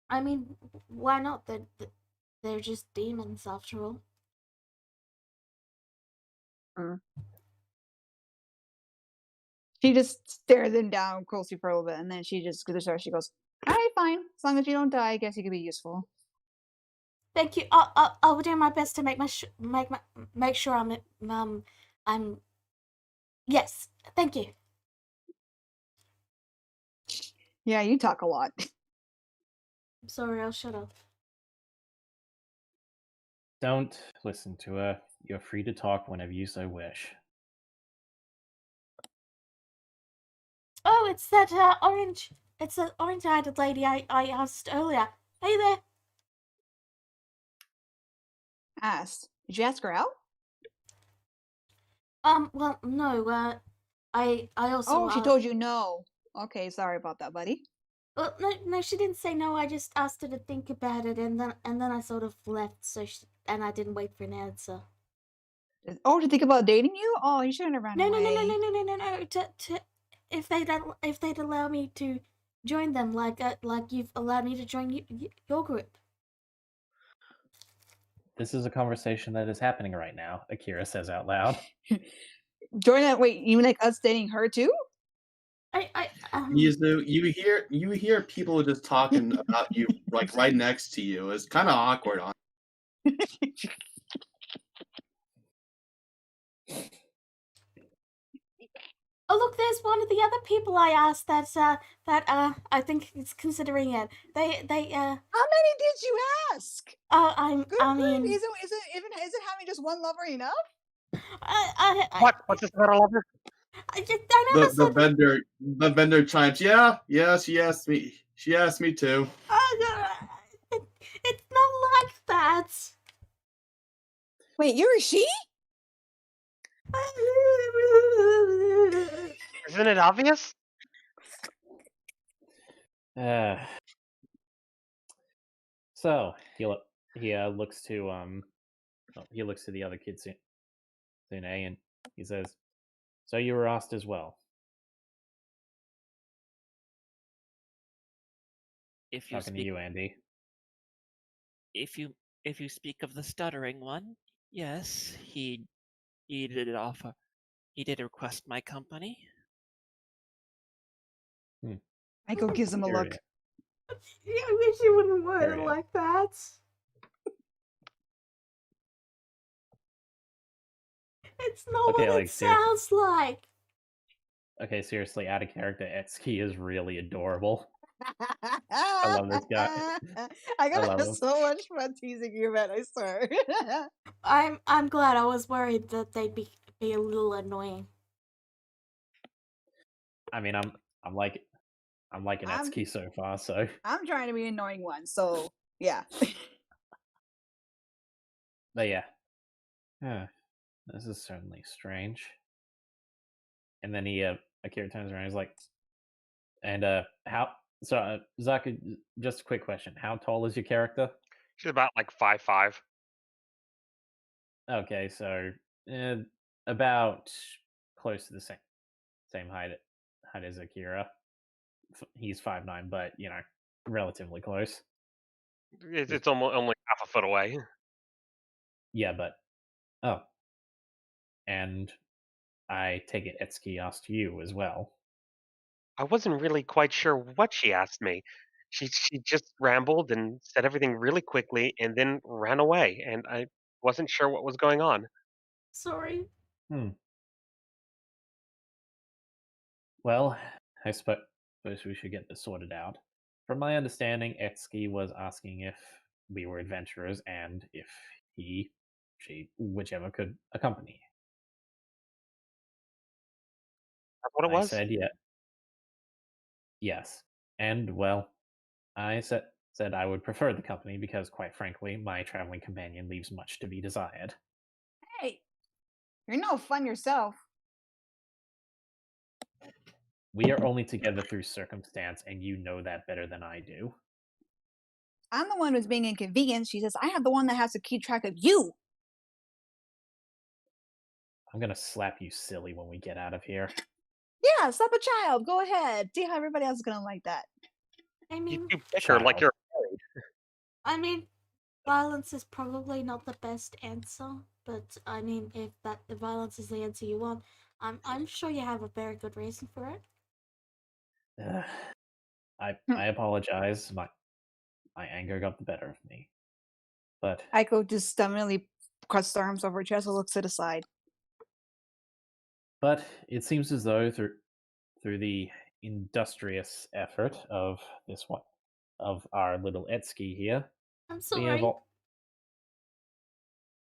I mean, why not? They're just demons after all. She just stares him down closely for a little bit, and then she just goes, she goes, "All right, fine. As long as you don't die, I guess you could be useful." Thank you. I'll do my best to make sure I'm. Yes. Thank you. Yeah, you talk a lot. I'm sorry. I'll shut up. Don't listen to her. You're free to talk whenever you so wish. Oh, it's that orange. It's that orange-eyed lady I asked earlier. Hey there. Asked. Did you ask her out? Well, no. I also. Oh, she told you no. Okay, sorry about that, buddy. Well, no, she didn't say no. I just asked her to think about it, and then I sort of left. And I didn't wait for an answer. Oh, to think about dating you? Oh, you shouldn't have run No, away. no. If they'd allow me to join them, like you've allowed me to join your group. This is a conversation that is happening right now, Akira says out loud. Join that? Wait, you mean like us dating her too? You hear people just talking about you like right next to you. It's kind of awkward. Oh look, there's one of the other people I asked that I think is considering it. They How many did you ask? I mean, isn't having just one lover enough? What? What's this about a lover? I never said The vendor chimes. Yeah, she asked me. She asked me too. It's not like that. Wait, you're a she? Isn't it obvious? So he looks to he looks to the other kid Sune, and he says, "So you were asked as well." if you Talking to speak you, Andy. if you speak of the stuttering one, yes, he did offer. He did request my company. Aiko gives him a look. Period. Yeah, I wish you wouldn't word it Period. like that. It's not Okay, what like, it seriously. sounds like. Okay, seriously, out of character, Etsuki is really adorable. I love this guy. I gotta love have him. so much fun teasing you, man. I swear. I'm glad. I was worried that they'd be a little annoying. I mean, I'm liking I'm- Etsuki so far, so I'm trying to be an annoying one, so yeah. but yeah. This is certainly strange. And then Akira turns around and he's like, and Zaka, just a quick question. How tall is your character? She's about like 5'5". Okay, so about close to the same height as Akira. He's 5'9", but relatively close. It's almost only half a foot away. Yeah, but and I take it Etsuki asked you as well. I wasn't really quite sure what she asked me. She just rambled and said everything really quickly and then ran away, and I wasn't sure what was going on. Sorry. Well, I suppose we should get this sorted out. From my understanding, Etsuki was asking if we were adventurers and if she, whichever could accompany. That's what it I was. said yes. And, well, I said I would prefer the company because, quite frankly, my traveling companion leaves much to be desired. Hey, you're no fun yourself. We are only together through circumstance, and you know that better than I do. I'm the one who's being inconvenienced. She says, I have the one that has to keep track of you. I'm gonna slap you silly when we get out of here. Yeah, slap a child. Go ahead. See how everybody else is gonna like that. I You mean, bicker like Child. you're violence is probably not the best answer, but I mean, if the violence is the answer you want, I'm sure you have a very good reason for it. I apologize. My anger got the better of me. But Aiko just stubbornly crosses her arms over her chest and looks to the side. But it seems as though through the industrious effort of our little Etsuki here, I'm we sorry. have all.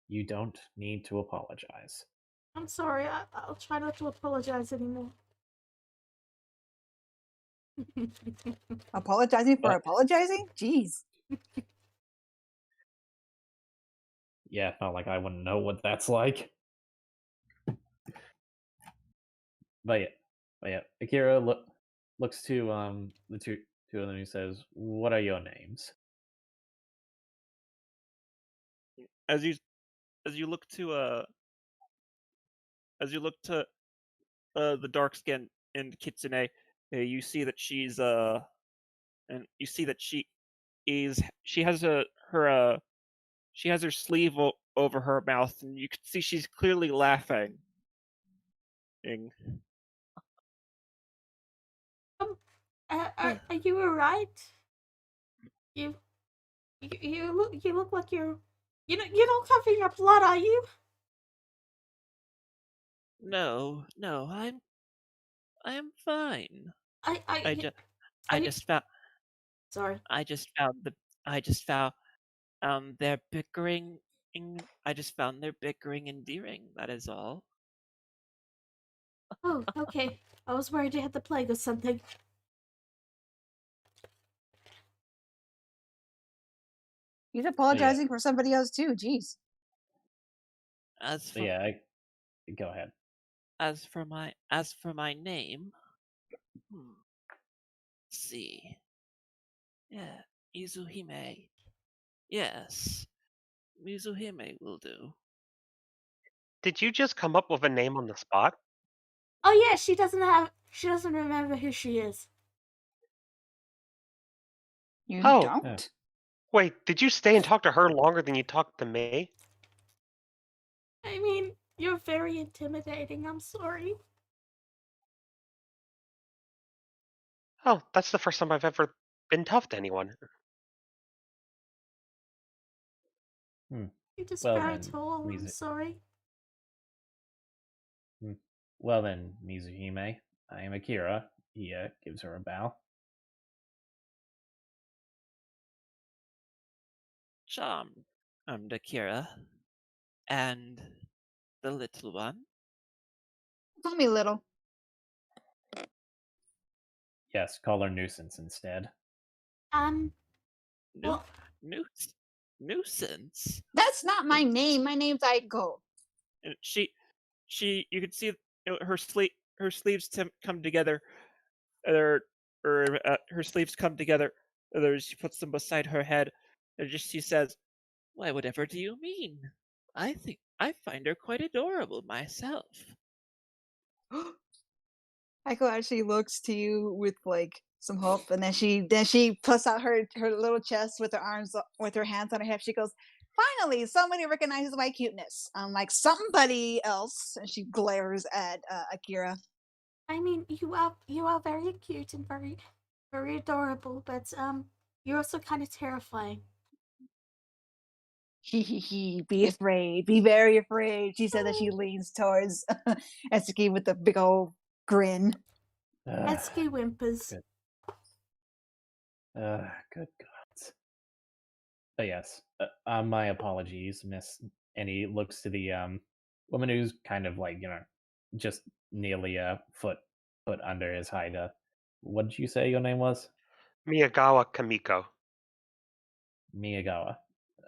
You don't need to apologize. I'm sorry. I'll try not to apologize anymore. Apologizing for But- apologizing? Jeez. Yeah, not like I wouldn't know what that's like. But yeah, Akira looks to the two of them. He says, "What are your names?" As you look to the dark skin and Kitsune, you see that she has her sleeve over her mouth, and you can see she's clearly laughing. Are you alright? You look like you're not coughing up blood, are you? No, I am fine. I just found their bickering. I just found their bickering endearing. That is all. Oh, okay. I was worried you had the plague or something. He's apologizing for somebody else too. Jeez. Go ahead. As for my name, let's see. Yeah, Mizuhime. Yes, Mizuhime will do. Did you just come up with a name on the spot? Oh yeah, she doesn't remember who she is. You Oh. don't? Wait, did you stay and talk to her longer than you talked to me? I mean, you're very intimidating. I'm sorry. Oh, that's the first time I've ever been tough to anyone. You're just Well very then, tall. I'm Mizu- sorry. well then, Mizuhime, I am Akira. He gives her a bow. Charmed. I'm Akira. And the little one? Call me little. Yes, call her nuisance instead. Nu- Well, nuisance? That's not my name. My name's Aiko. And you could see her sleeves come together. Her sleeves come together. She puts them beside her head, and she says, "Why, whatever do you mean? I think I find her quite adorable myself." Aiko actually looks to you with like some hope, and then she puts out her little chest with her arms with her hands on her hip. She goes, "Finally, somebody recognizes my cuteness, unlike somebody else." And she glares at Akira. I mean, you are very cute and very very adorable, but you're also kind of terrifying. He. Be afraid. Be very afraid. She said that she leans towards Etsuki with a big old grin. Etsuki whimpers. Good gods. But yes, my apologies, Miss. And he looks to the woman who's kind of like just nearly a foot under his height. What did you say your name was? Miyagawa Kamiko. Miyagawa.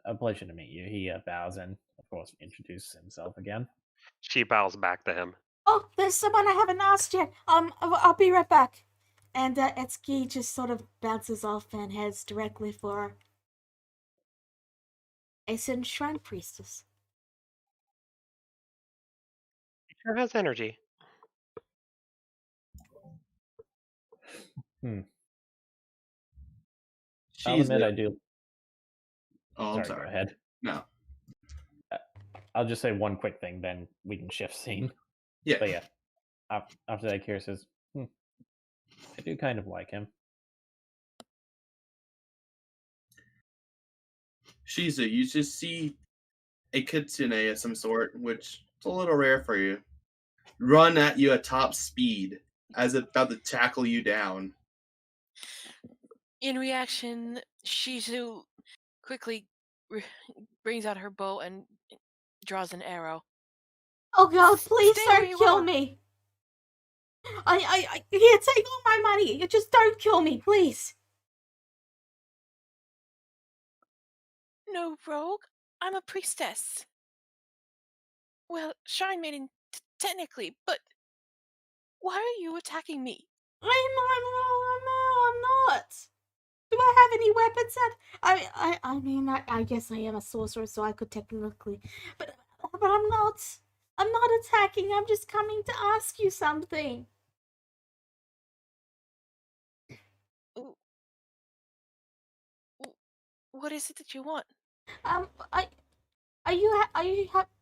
A pleasure to meet you. He bows and, of course, introduces himself again. She bows back to him. Oh, there's someone I haven't asked yet. I'll be right back. And Etsuki just sort of bounces off and heads directly for a certain shrine priestess. She sure has energy. I'll admit I do. Oh, I'm Sorry, sorry. go ahead. No. I'll just say one quick thing, then we can shift scene. Yeah. But yeah, after that, Kira says, I do kind of like him. Shizu, you just see a kitsune of some sort, which is a little rare for you, run at you at top speed as it's about to tackle you down. In reaction, Shizu quickly brings out her bow and draws an arrow. Oh God! Please Stay where don't you kill are. me. I here, take all my money. You just don't kill me, please. No, rogue. I'm a priestess. Well, Shrine Maiden, technically, but why are you attacking me? I'm not. Do I have any weapons? I mean, I guess I am a sorcerer, so I could technically, but I'm not. I'm not attacking. I'm just coming to ask you something. What is it that you want? Are you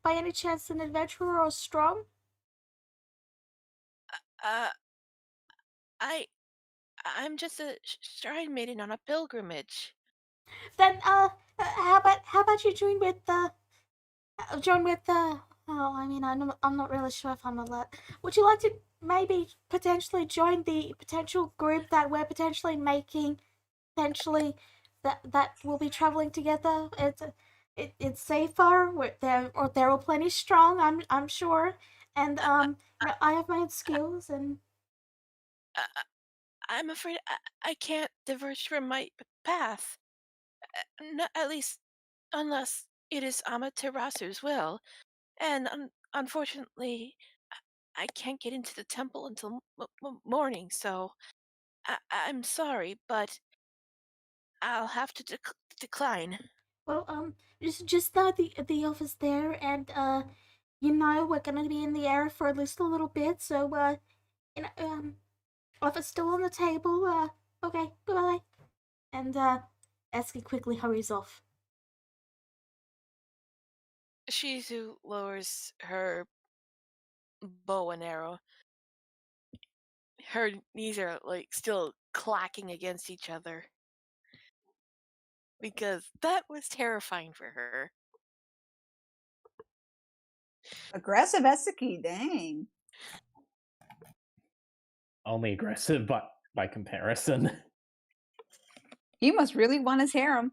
by any chance an adventurer or strong? I'm just a Shrine Maiden on a pilgrimage. Then how about you join with oh, I mean, I'm not really sure if I'm allowed. Would you like to maybe potentially join the potential group that we're potentially making, potentially that will be traveling together? It's safer. They're all plenty strong. I'm sure, and I have my own skills and. I'm afraid I can't diverge from my path. At least, unless it is Amaterasu's will. And unfortunately, I can't get into the temple until morning, so I'm sorry, but I'll have to decline. Well, just know the office there, and we're gonna be in the air for at least a little bit, so offer's still on the table. Okay, goodbye. And Eski quickly hurries off. Shizu lowers her bow and arrow. Her knees are like still clacking against each other because that was terrifying for her. Aggressive Esiki, dang. Only aggressive, but by comparison. He must really want his harem.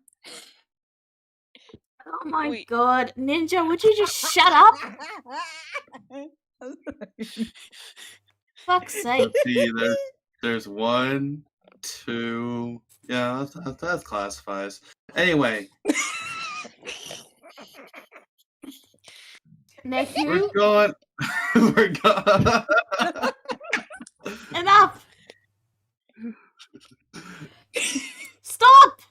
Oh my Wait. god. Ninja, would you just shut up? Fuck's sake. Let's see. There's 1, 2. Yeah, that classifies. Anyway, Nephew, we're going. We're going. enough! Stop!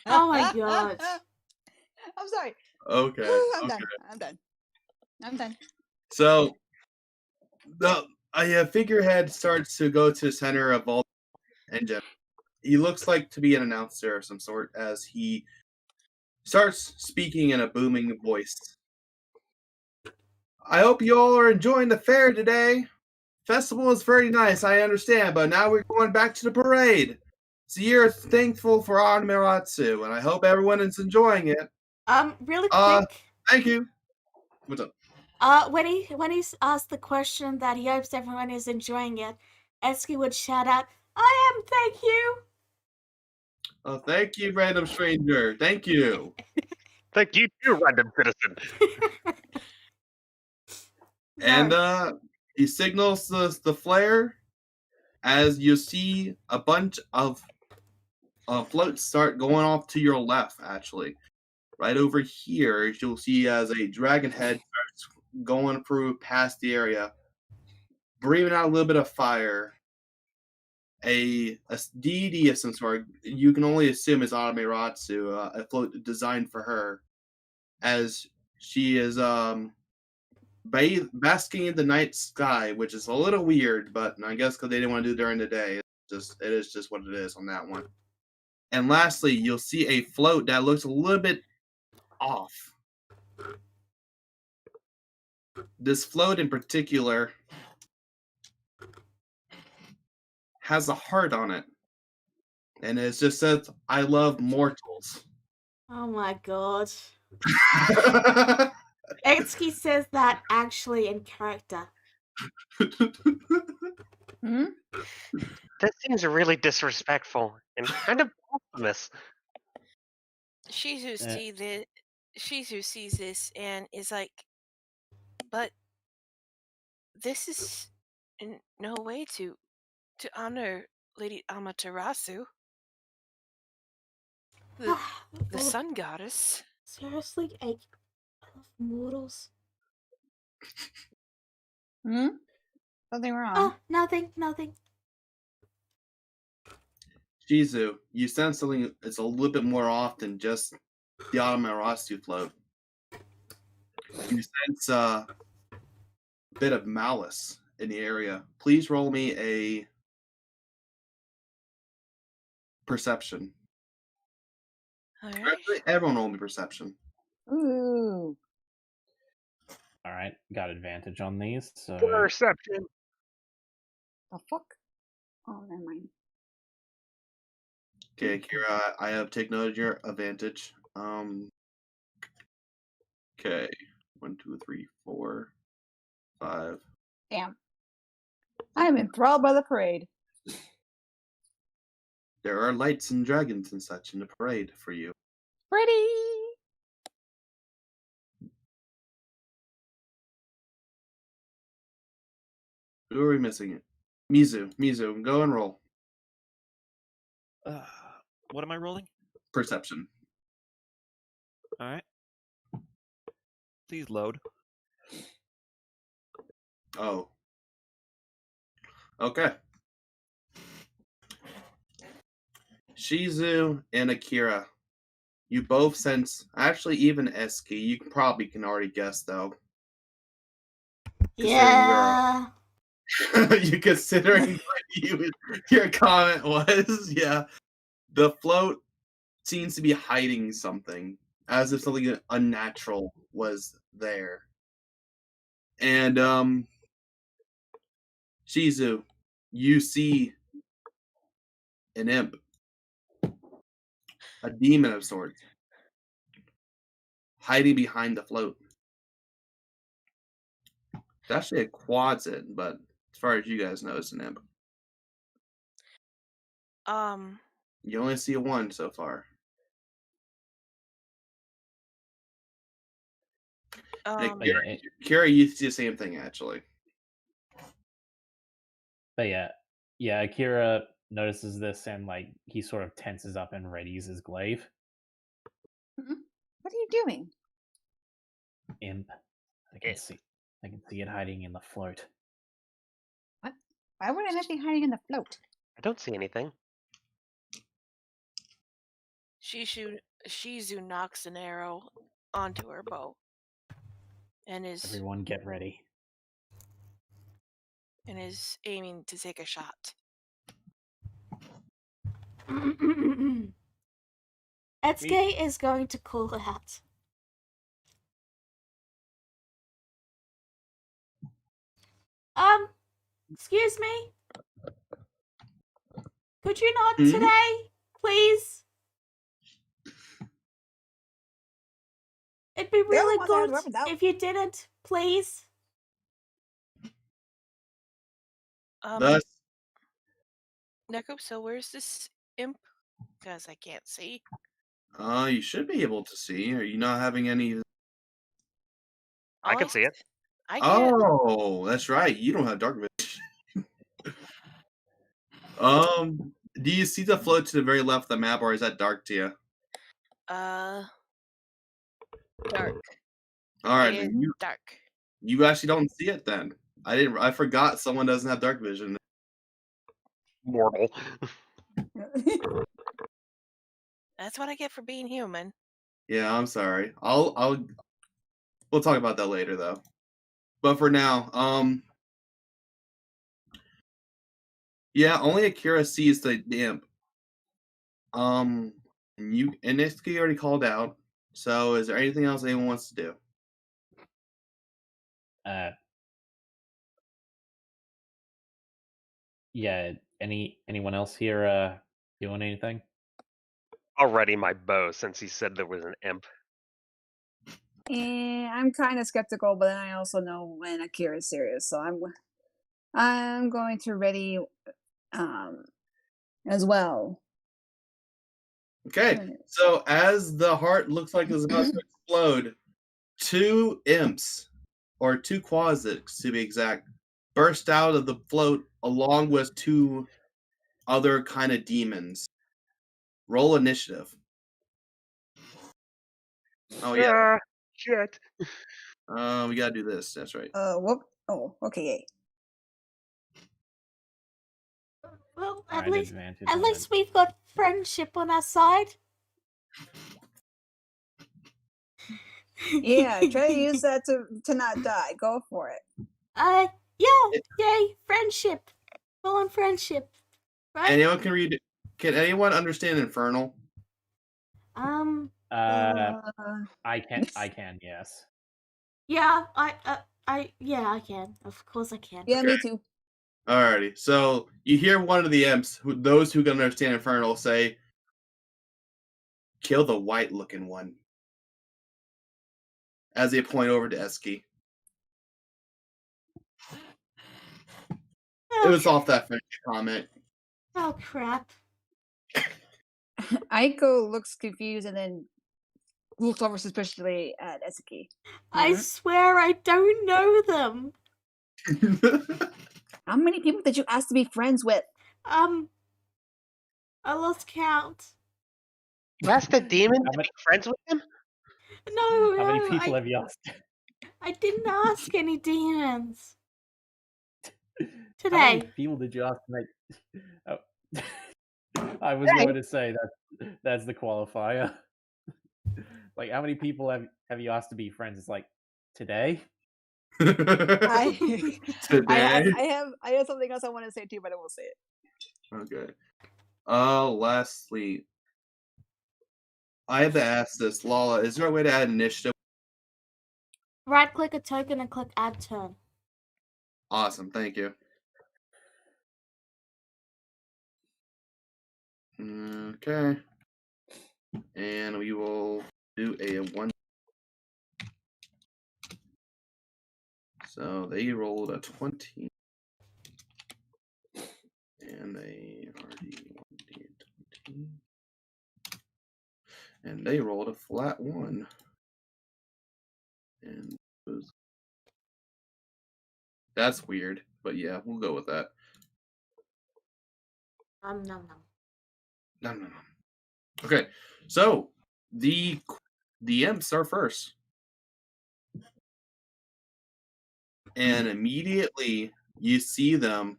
Oh my god. I'm sorry. Okay. I'm Okay. done. I'm done. I'm done. So the figurehead starts to go to the center of all engine. He looks like to be an announcer of some sort as he starts speaking in a booming voice. I hope you all are enjoying the fair today. Festival is very nice, I understand, but now we're going back to the parade. It's a year thankful for Anmeratsu, and I hope everyone is enjoying it. Really quick. Thank you. What's up? When he's asked the question that he hopes everyone is enjoying it, Eski would shout out, I am, thank you! Oh, thank you, random stranger. Thank you. Thank you too, random citizen. And he signals the flare as you see a bunch of floats start going off to your left, actually. Right over here, you'll see as a dragon head starts going through past the area, breathing out a little bit of fire. A deity of some sort, you can only assume is Amaterasu, a float designed for her, as she is basking in the night sky, which is a little weird, but I guess because they didn't want to do it during the day, it is just what it is on that one. And lastly, you'll see a float that looks a little bit off. This float in particular has a heart on it, and it just says, "I love mortals." Oh my god. Etsuki says that actually in character. Hmm? That seems really disrespectful and kind of blasphemous. Shizu sees this and is like, but this is in no way to honor Lady Amaterasu, the sun goddess. Seriously? I love mortals? Hmm? Something wrong. Oh, nothing. Shizu, you sense something that's a little bit more off than just the Amaterasu float. You sense a bit of malice in the area. Please roll me a perception. All right. Actually, everyone roll me perception. Ooh. All right, got advantage on these. So Perception. The fuck? Oh, never mind. Okay, Kira, I have taken note of your advantage. Okay. 1, 2, 3, 4, 5. Damn. I am enthralled by the parade. There are lights and dragons and such in the parade for you. Pretty. Who are we missing it? Mizu, go and roll. What am I rolling? Perception. All right. Please load. Oh. Okay. Shizu and Akira. You both sense, actually even Eski, you probably can already guess though. Yeah. You considering what your comment was? Yeah. The float seems to be hiding something, as if something unnatural was there. And Shizu, you see an imp, a demon of sorts, hiding behind the float. It's actually a quadrant, but as far as you guys know, it's an imp. You only see one so far. But yeah, Kira, you see the same thing actually. But yeah, Akira notices this and like he sort of tenses up and readies his glaive. What are you doing? Imp. I can see it hiding in the float. What? Why would I be hiding in the float? I don't see anything. Shizu knocks an arrow onto her bow. And Everyone get ready. And is aiming to take a shot. Etsuke is going to call out. Excuse me? Could you not today, please? It'd be really good if you didn't, please. Thus, Neko, so where's this imp? Because I can't see. You should be able to see. Are you not having any? I can see it. I can. Oh, that's right. You don't have dark vision. Do you see the float to the very left of the map, or is that dark to you? Dark. All right, then dark. You actually don't see it then. I forgot someone doesn't have dark vision. Mortal. That's what I get for being human. Yeah, I'm sorry. We'll talk about that later though. But for now, yeah, only Akira sees the imp. And Itsuki already called out. So is there anything else anyone wants to do? Yeah, anyone else here doing anything? I'll ready my bow since he said there was an imp. I'm kind of skeptical, but then I also know when Akira is serious, so I'm going to ready as well. Okay, so as the heart looks like it's about to explode, two imps, or two quasics to be exact, burst out of the float along with two other kind of demons. Roll initiative. Oh yeah. Shit. We gotta do this. That's right. Whoop. Oh, okay. Well, at least we've got friendship on our side. Yeah, try to use that to not die. Go for it. Yay, friendship. Full on friendship. Right? Anyone can read it. Can anyone understand Infernal? I can, yes. Yeah, I can. Of course I can. Yeah, me too. Alrighty. So you hear one of the imps, those who can understand Infernal, say, "Kill the white-looking one." As they point over to Eski. It was off that French comment. Oh crap. Aiko looks confused and then looks over suspiciously at Esuki. I swear I don't know them. How many people did you ask to be friends with? I lost count. You asked a demon to be friends with him? No, How many people have you asked? I didn't ask any demons. Today. How many people did you ask to make? Oh. I was going to say that's the qualifier. Like, how many people have you asked to be friends? It's like, today? I Today? I have something else I want to say too, but I won't say it. Okay. Lastly, I have to ask this, Lala. Is there a way to add initiative? Right click a token and click add turn. Awesome, thank you. Okay. And we will do a 1. So they rolled a 20. And they already 1d20. And they rolled a flat 1. And that's weird, but yeah, we'll go with that. Nom nom nom. No. Okay, so the imps are first. And immediately you see them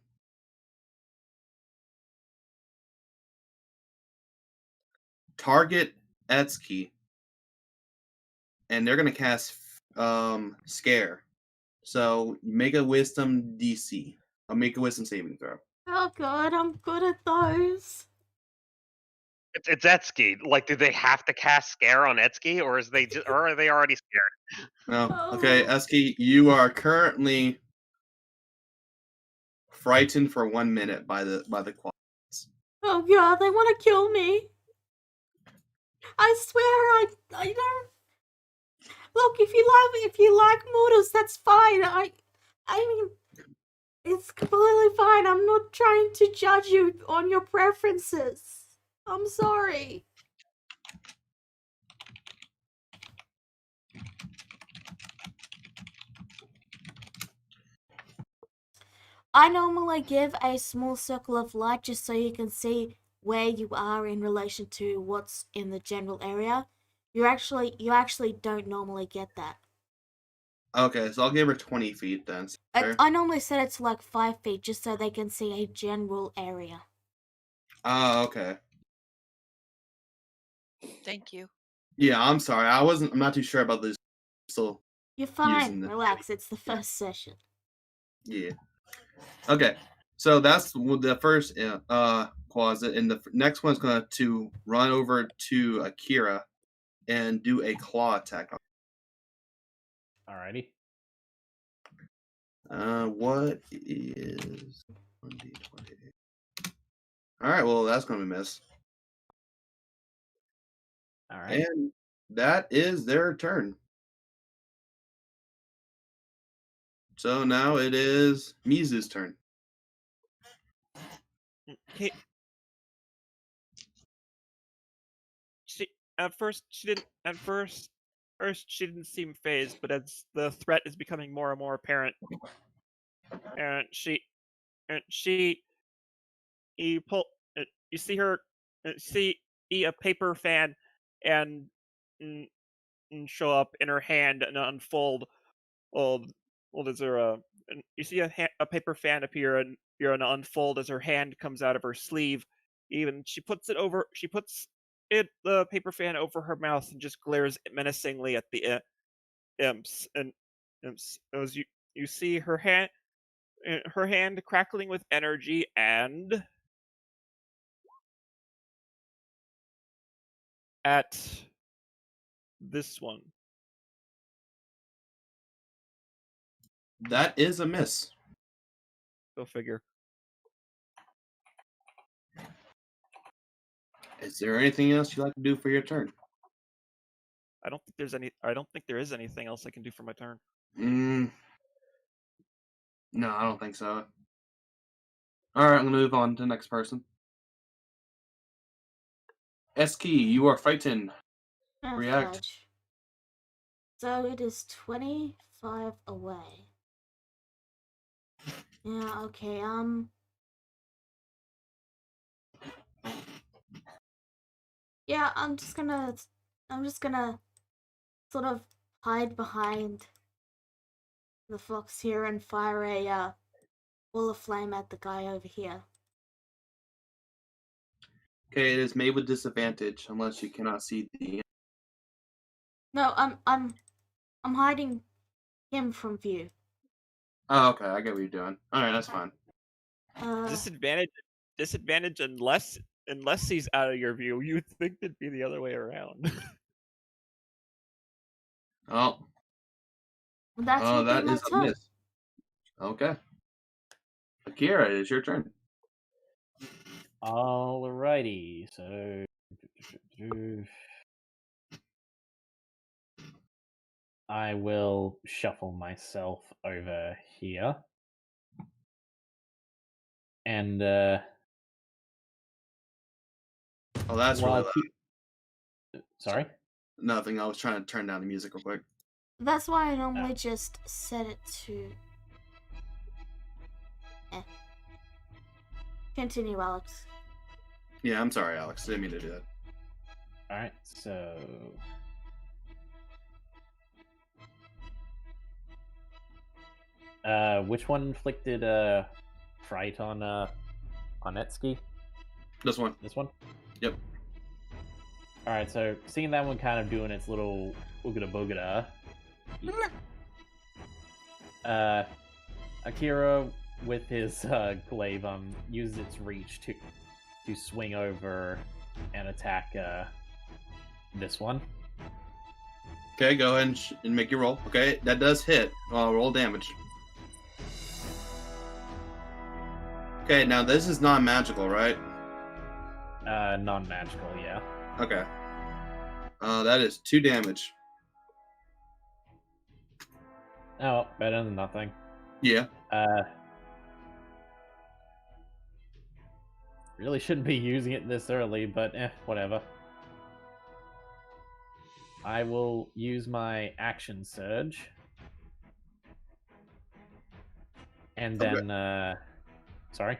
target Etsky, and they're gonna cast scare. So make a wisdom DC. I'll make a wisdom saving throw. Oh god, I'm good at those. It's Etsky. Like, do they have to cast scare on Etsky, or are they already scared? No. Okay, Oh. Etsky, you are currently frightened for 1 minute by the quads. Oh god, they want to kill me. I swear I don't. Look, if you like mortals, that's fine. I mean, it's completely fine. I'm not trying to judge you on your preferences. I'm sorry. I normally give a small circle of light just so you can see where you are in relation to what's in the general area. You actually don't normally get that. Okay, so I'll give her 20 feet then. I normally set it to like 5 feet just so they can see a general area. Oh, okay. Thank you. Yeah, I'm sorry. I'm not too sure about this. Still You're using fine. the Relax. It's the first session. Yeah. Okay. So that's the first closet, and the next one's going to run over to Akira and do a claw attack. Alrighty. What is 1d20? All right. Well, that's going to miss. All right. And that is their turn. So now it is Mizu's turn. First she didn't seem phased, but as the threat is becoming more and more apparent, and you pull, you see her, see a paper fan, and, and show up in her hand and unfold. Well, is there you see a paper fan appear and unfold as her hand comes out of her sleeve. Even she puts the paper fan over her mouth and just glares menacingly at the imps. And imps, as you see her hand crackling with energy, and at this one. That is a miss. Go figure. Is there anything else you'd like to do for your turn? I don't think there is anything else I can do for my turn. No, I don't think so. All right, I'm gonna move on to the next person. Eski, you are frightened. Oh, React. fudge. So it is 25 away. Yeah, okay, yeah, I'm just gonna sort of hide behind the fox here and fire a wall of flame at the guy over here. Okay, it is made with disadvantage unless you cannot see the. No, I'm hiding him from view. Oh, okay. I get what you're doing. All right, that's fine. Disadvantage unless he's out of your view. You'd think it'd be the other way around. Oh, That would be that my is a turn. miss. Okay. Akira, it is your turn. Alrighty, so I will shuffle myself over here. And Oh, that's really while loud. sorry? Nothing. I was trying to turn down the music real quick. That's why I normally just set it to. Continue, Alex. Yeah, I'm sorry, Alex. Didn't mean to do that. Alright, so which one inflicted fright on Etsky? This one. This one? Yep. Alright, so seeing that one kind of doing its little oogada boogada, Akira with his glaive uses its reach to swing over and attack this one. Okay, go ahead and make your roll. Okay, that does hit. Roll damage. Okay, now this is non-magical, right? Non-magical, yeah. Okay. That is 2 damage. Oh, better than nothing. Yeah. Really shouldn't be using it this early, but whatever. I will use my action surge. And then, sorry?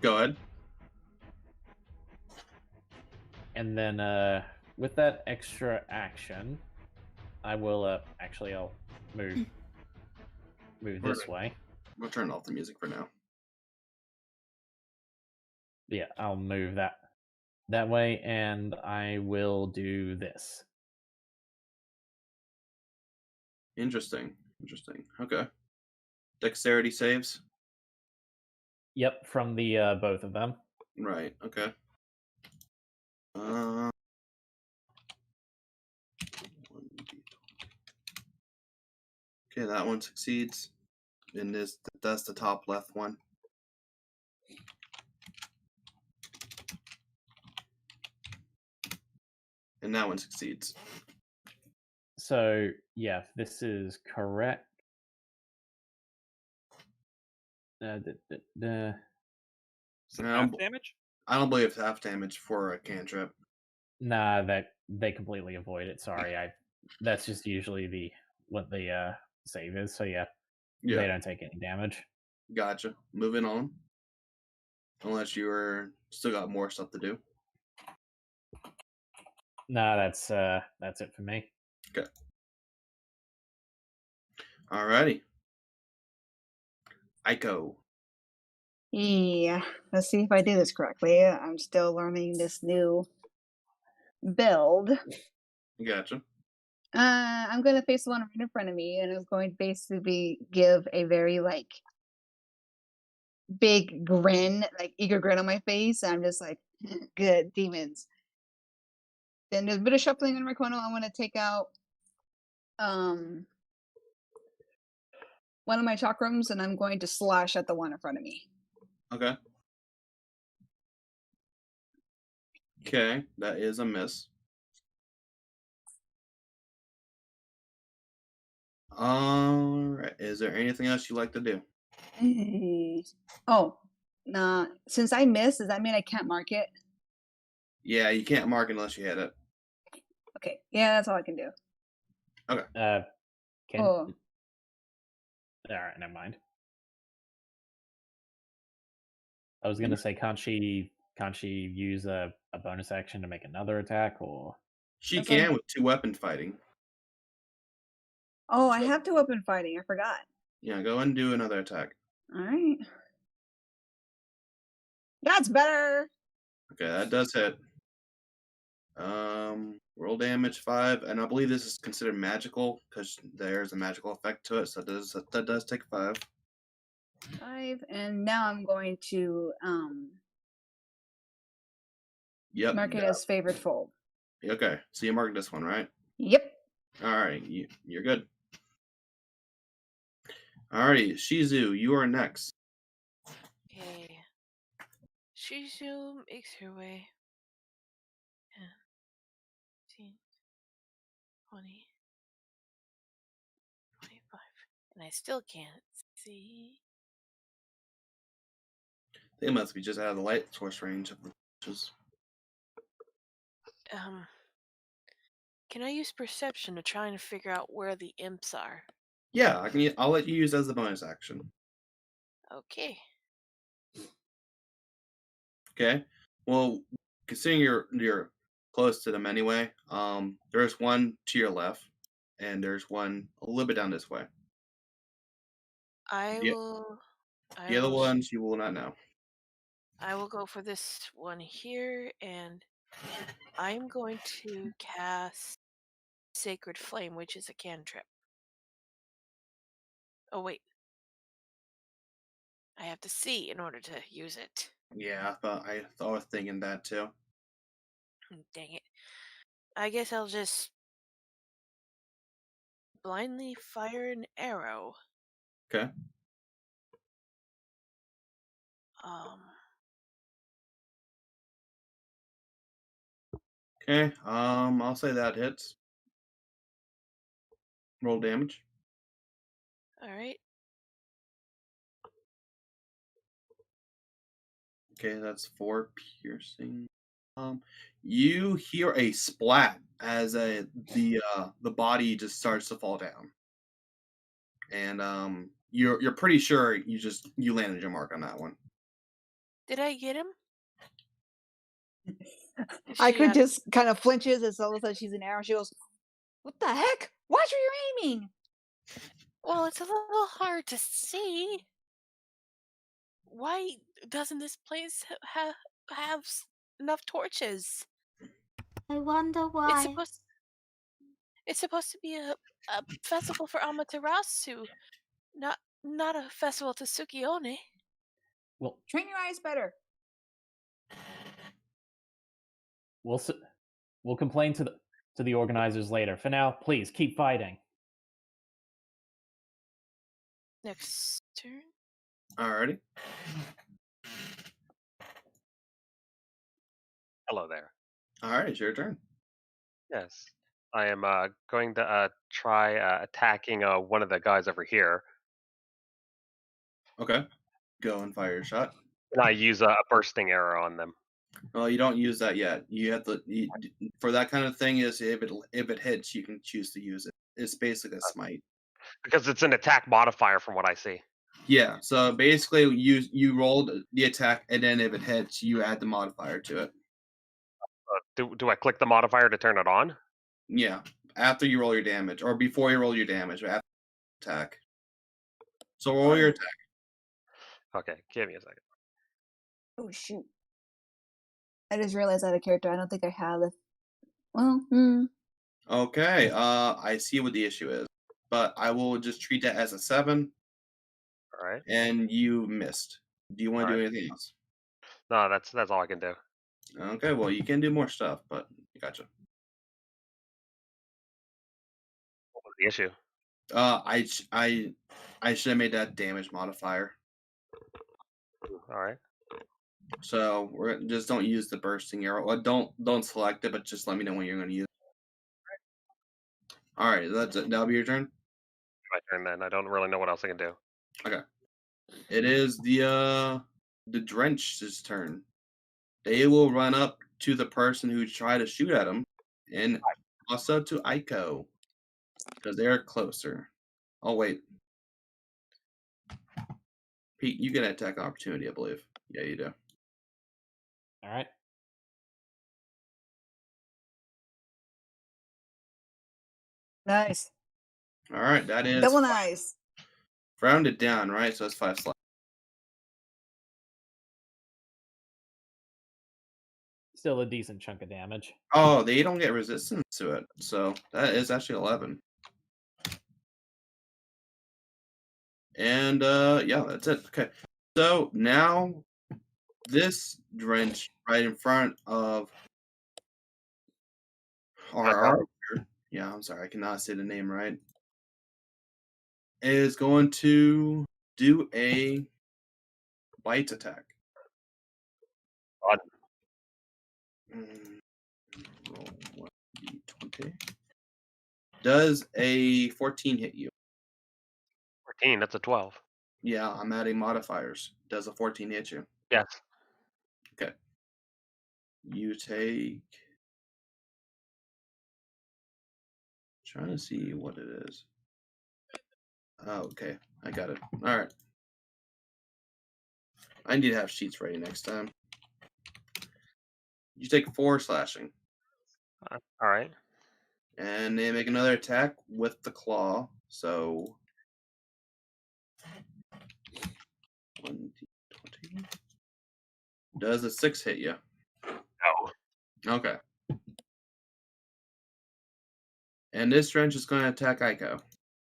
Go ahead. And then, with that extra action, I will, actually, I'll move this way. We'll turn off the music for now. Yeah, I'll move that way, and I will do this. Interesting. Okay. Dexterity saves? Yep, from the both of them. Right, okay. Okay, that one succeeds. And that's the top left one. And that one succeeds. So, yeah, this is correct. Some half damage? I don't believe it's half damage for a cantrip. Nah, that they completely avoid it. Sorry, that's just usually what the save is. So yeah, they don't take any damage. Gotcha. Moving on. Unless you're still got more stuff to do. Nah, that's it for me. Okay. Alrighty. Aiko. Yeah, let's see if I do this correctly. I'm still learning this new build. Gotcha. I'm going to face the one right in front of me, and it's going to basically give a very big grin, eager grin on my face. And I'm just like, good demons. Then there's a bit of shuffling in my corner. I want to take out one of my chakrams, and I'm going to slash at the one in front of me. Okay. Okay, that is a miss. Alright, is there anything else you'd like to do? Oh, nah. Since I missed, does that mean I can't mark it? Yeah, you can't mark unless you hit it. Okay, yeah, that's all I can do. Okay. All right, never mind. I was gonna say, can't she use a bonus action to make another attack, or She can with 2 weapon fighting. Oh, I have 2 weapon fighting. I forgot. Yeah, go and do another attack. All right. That's better. Okay, that does hit. Roll damage 5, and I believe this is considered magical because there's a magical effect to it, so that does take 5. 5, and now I'm going to Yep. mark it as favored fold. Okay, so you marked this one, right? Yep. All right, you're good. Alrighty, Shizu, you are next. Okay. Shizu makes her way. 10, 15, 20, 25. And I still can't see. They must be just out of the light source range of the bushes. Can I use perception to try and figure out where the imps are? Yeah, I'll let you use as a bonus action. Okay. Okay. Well, considering you're close to them anyway, there's one to your left, and there's one a little bit down this way. The other ones you will not know. I will go for this one here, and I'm going to cast Sacred Flame, which is a cantrip. Oh, wait. I have to see in order to use it. Yeah, I was thinking that too. Dang it. I guess I'll just blindly fire an arrow. Okay. Okay. I'll say that hits. Roll damage. All right. Okay, that's 4 piercing. You hear a splat as the body just starts to fall down, and you're pretty sure you landed your mark on that one. Did I get him? I could just kind of flinches as all of a sudden she's an arrow. She goes, "What the heck? Watch where you're aiming." Well, it's a little hard to see. Why doesn't this place have enough torches? I wonder why. It's supposed to be a festival for Amaterasu, not a festival to Tsukione. Well, train your eyes better. We'll complain to the organizers later. For now, please keep fighting. Next turn. Alrighty. Hello there. Alright, it's your turn. Yes. I am going to try attacking one of the guys over here. Okay. Go and fire your shot. And I use a bursting arrow on them. Well, you don't use that yet. You have to for that kind of thing. Is if it hits, you can choose to use it. It's basically a smite. Because it's an attack modifier from what I see. Yeah. So basically, you rolled the attack, and then if it hits, you add the modifier to it. Do I click the modifier to turn it on? Yeah. After you roll your damage, or before you roll your damage, after attack. So roll your attack. Okay, give me a second. Oh shoot! I just realized I had a character. I don't think I have it. Well, Okay. I see what the issue is, but I will just treat that as a 7. All right. And you missed. Do you want to do anything else? No, that's all I can do. Okay. Well, you can do more stuff, but gotcha. What was the issue? I should have made that damage modifier. All right. So just don't use the bursting arrow. Or don't select it, but just let me know when you're going to use it. All right, that'll be your turn. My turn then. I don't really know what else I can do. Okay. It is the Drench's turn. They will run up to the person who tried to shoot at him, and also to Aiko, because they're closer. Oh wait, Pete, you get an attack opportunity, I believe. Yeah, you do. All right. nice. All right, that is Double nice. rounded down, right? So it's 5 slots. Still a decent chunk of damage. Oh, they don't get resistance to it, so that is actually 11. And yeah, that's it. Okay. So now this drench right in front of our yeah, I'm sorry, I cannot say the name right. Is going to do a bite attack. God. Roll 1d20. Does a 14 hit you? 14, that's a 12. Yeah, I'm adding modifiers. Does a 14 hit you? Yes. Okay. You take. Trying to see what it is. Oh, okay. I got it. All right. I need to have sheets ready next time. You take 4 slashing. All right. And they make another attack with the claw. So 1d20. Does a 6 hit you? No. Okay. And this drench is going to attack Aiko.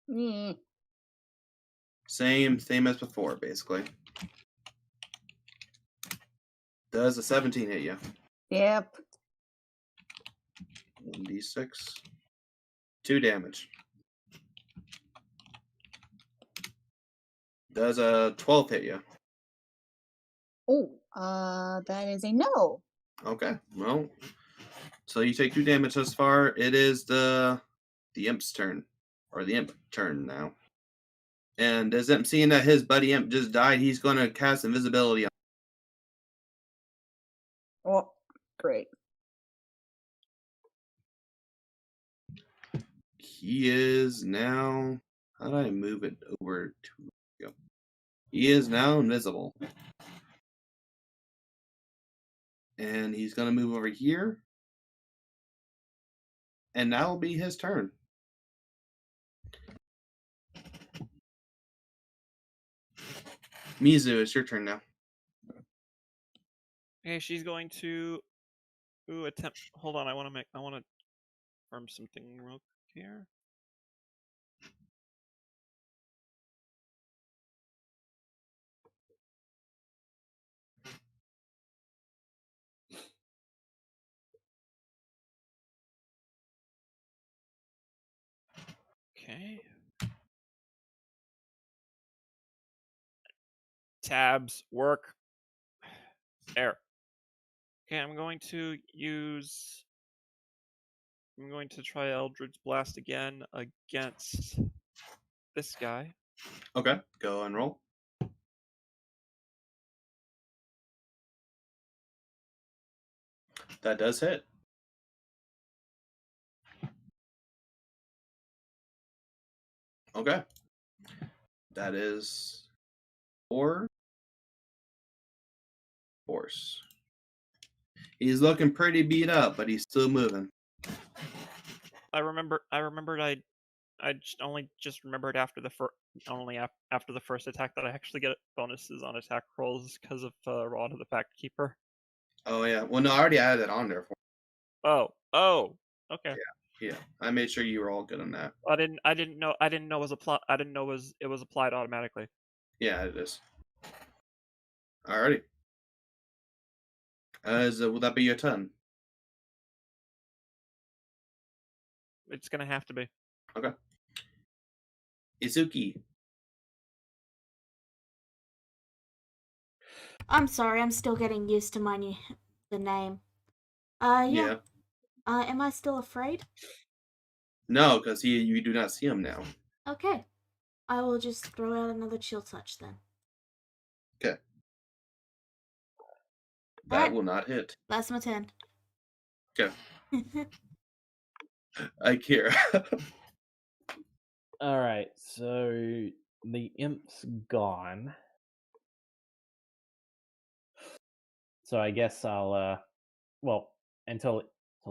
Mm. Same as before, basically. Does a 17 hit you? Yep. 1d6. 2 damage. Does a 12 hit you? Oh, that is a no. Okay, well, so you take 2 damage thus far. It is the imp's turn, or the imp turn now. And as Imp seeing that his buddy imp just died, he's going to cast invisibility on. Oh, great. He is now. How do I move it over to? Go. He is now invisible, and he's going to move over here, and that will be his turn. Mizu, it's your turn now. Okay, she's going to attempt. Hold on, I want to confirm something real quick here. Okay. Tabs work. There. Okay, I'm going to try Eldritch Blast again against this guy. Okay, go and roll. That does hit. Okay. That is 4 force. He's looking pretty beat up, but he's still moving. I remembered I only just remembered after the after the first attack that I actually get bonuses on attack rolls because of Rod of the Fact Keeper. Oh yeah. Well, no, I already added it on there for. Oh, okay. Yeah. I made sure you were all good on that. I didn't know it was it was applied automatically. Yeah, it is. Alrighty. Will that be your turn? It's gonna have to be. Okay. Izuki. I'm sorry, I'm still getting used to the name. Yeah. Am I still afraid? No, because you do not see him now. Okay. I will just throw out another chill touch then. Okay. That Alright. will not hit. That's my turn. Okay. Akira. All right, so the imp's gone. So I guess I'll well, until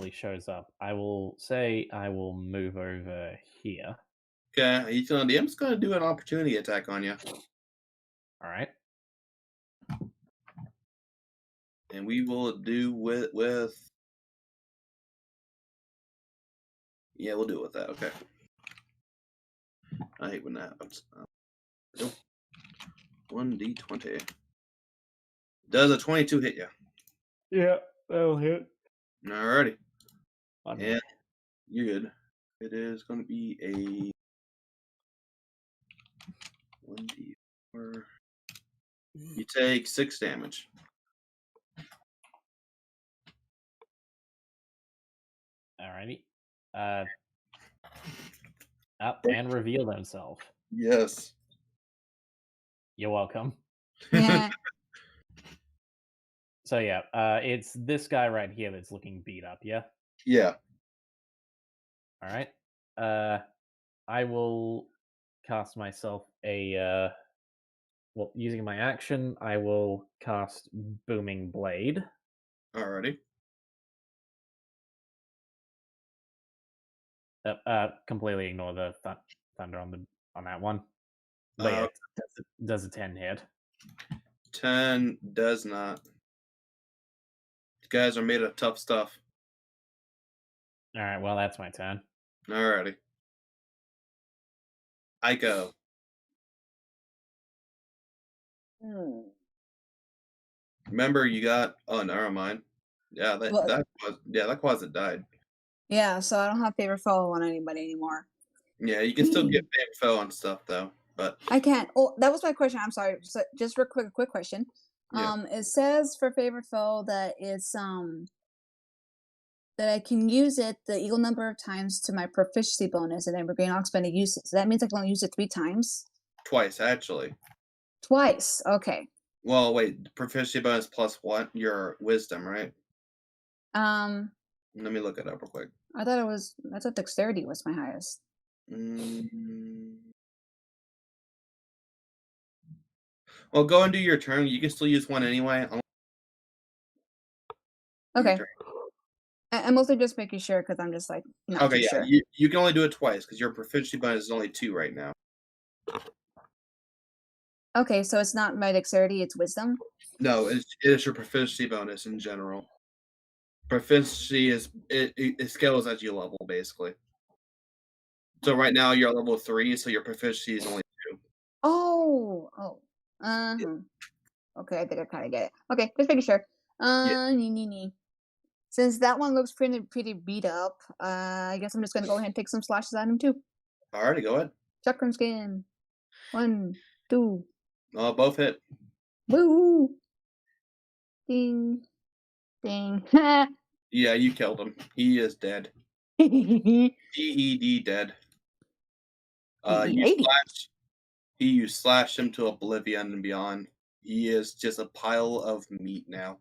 he shows up, I will say I will move over here. Okay, the imp's going to do an opportunity attack on you. All right. And we will do with yeah, we'll do it with that. Okay. I hate when that happens. Nope. 1d20. Does a 22 hit you? Yeah, that'll hit. Alrighty. I'm Yeah, you're good. It is going to be a 1d4. You take 6 damage. Alrighty. Up and reveal himself. Yes. You're welcome. Yeah. So yeah, it's this guy right here that's looking beat up. Yeah. Yeah. All right. I will cast myself a. Well, using my action, I will cast Booming Blade. Alrighty. Completely ignore the thunder on that one. But yeah, does a 10 hit? 10 does not. You guys are made of tough stuff. All right. Well, that's my turn. Alrighty. I go. Remember, you got. Oh, never mind. Yeah, What? that closet died. Yeah, so I don't have favorite foe on anybody anymore. Yeah, you can still get big foe on stuff though, but I can't. Oh, that was my question. I'm sorry. So just real quick question. yeah. It says for favorite foe that it's that I can use it the equal number of times to my proficiency bonus, and then we're going to expend usage. So that means I can only use it 3 times. Twice actually. Twice. Okay. Well, wait. Proficiency bonus plus what? Your wisdom, right? Let me look it up real quick. I thought dexterity was my highest. Well, go and do your turn. You can still use one anyway. Okay. I'm mostly just making sure because I'm just like not Okay, too yeah. sure. You can only do it twice because your proficiency bonus is only 2 right now. Okay, so it's not my dexterity; it's wisdom. No, it is your proficiency bonus in general. Proficiency it scales as you level basically. So right now you're level 3, so your proficiency is only 2. Oh. Okay, I think I kind of get it. Okay, just making sure. Since that one looks pretty beat up, I guess I'm just gonna go ahead and take some slashes at him too. Alrighty, go ahead. Chakram skin. 1, 2. Both hit. Woo! Ding. Ding. Yeah, you killed him. He is dead. He DED dead. You slashed him to oblivion and beyond. He is just a pile of meat now.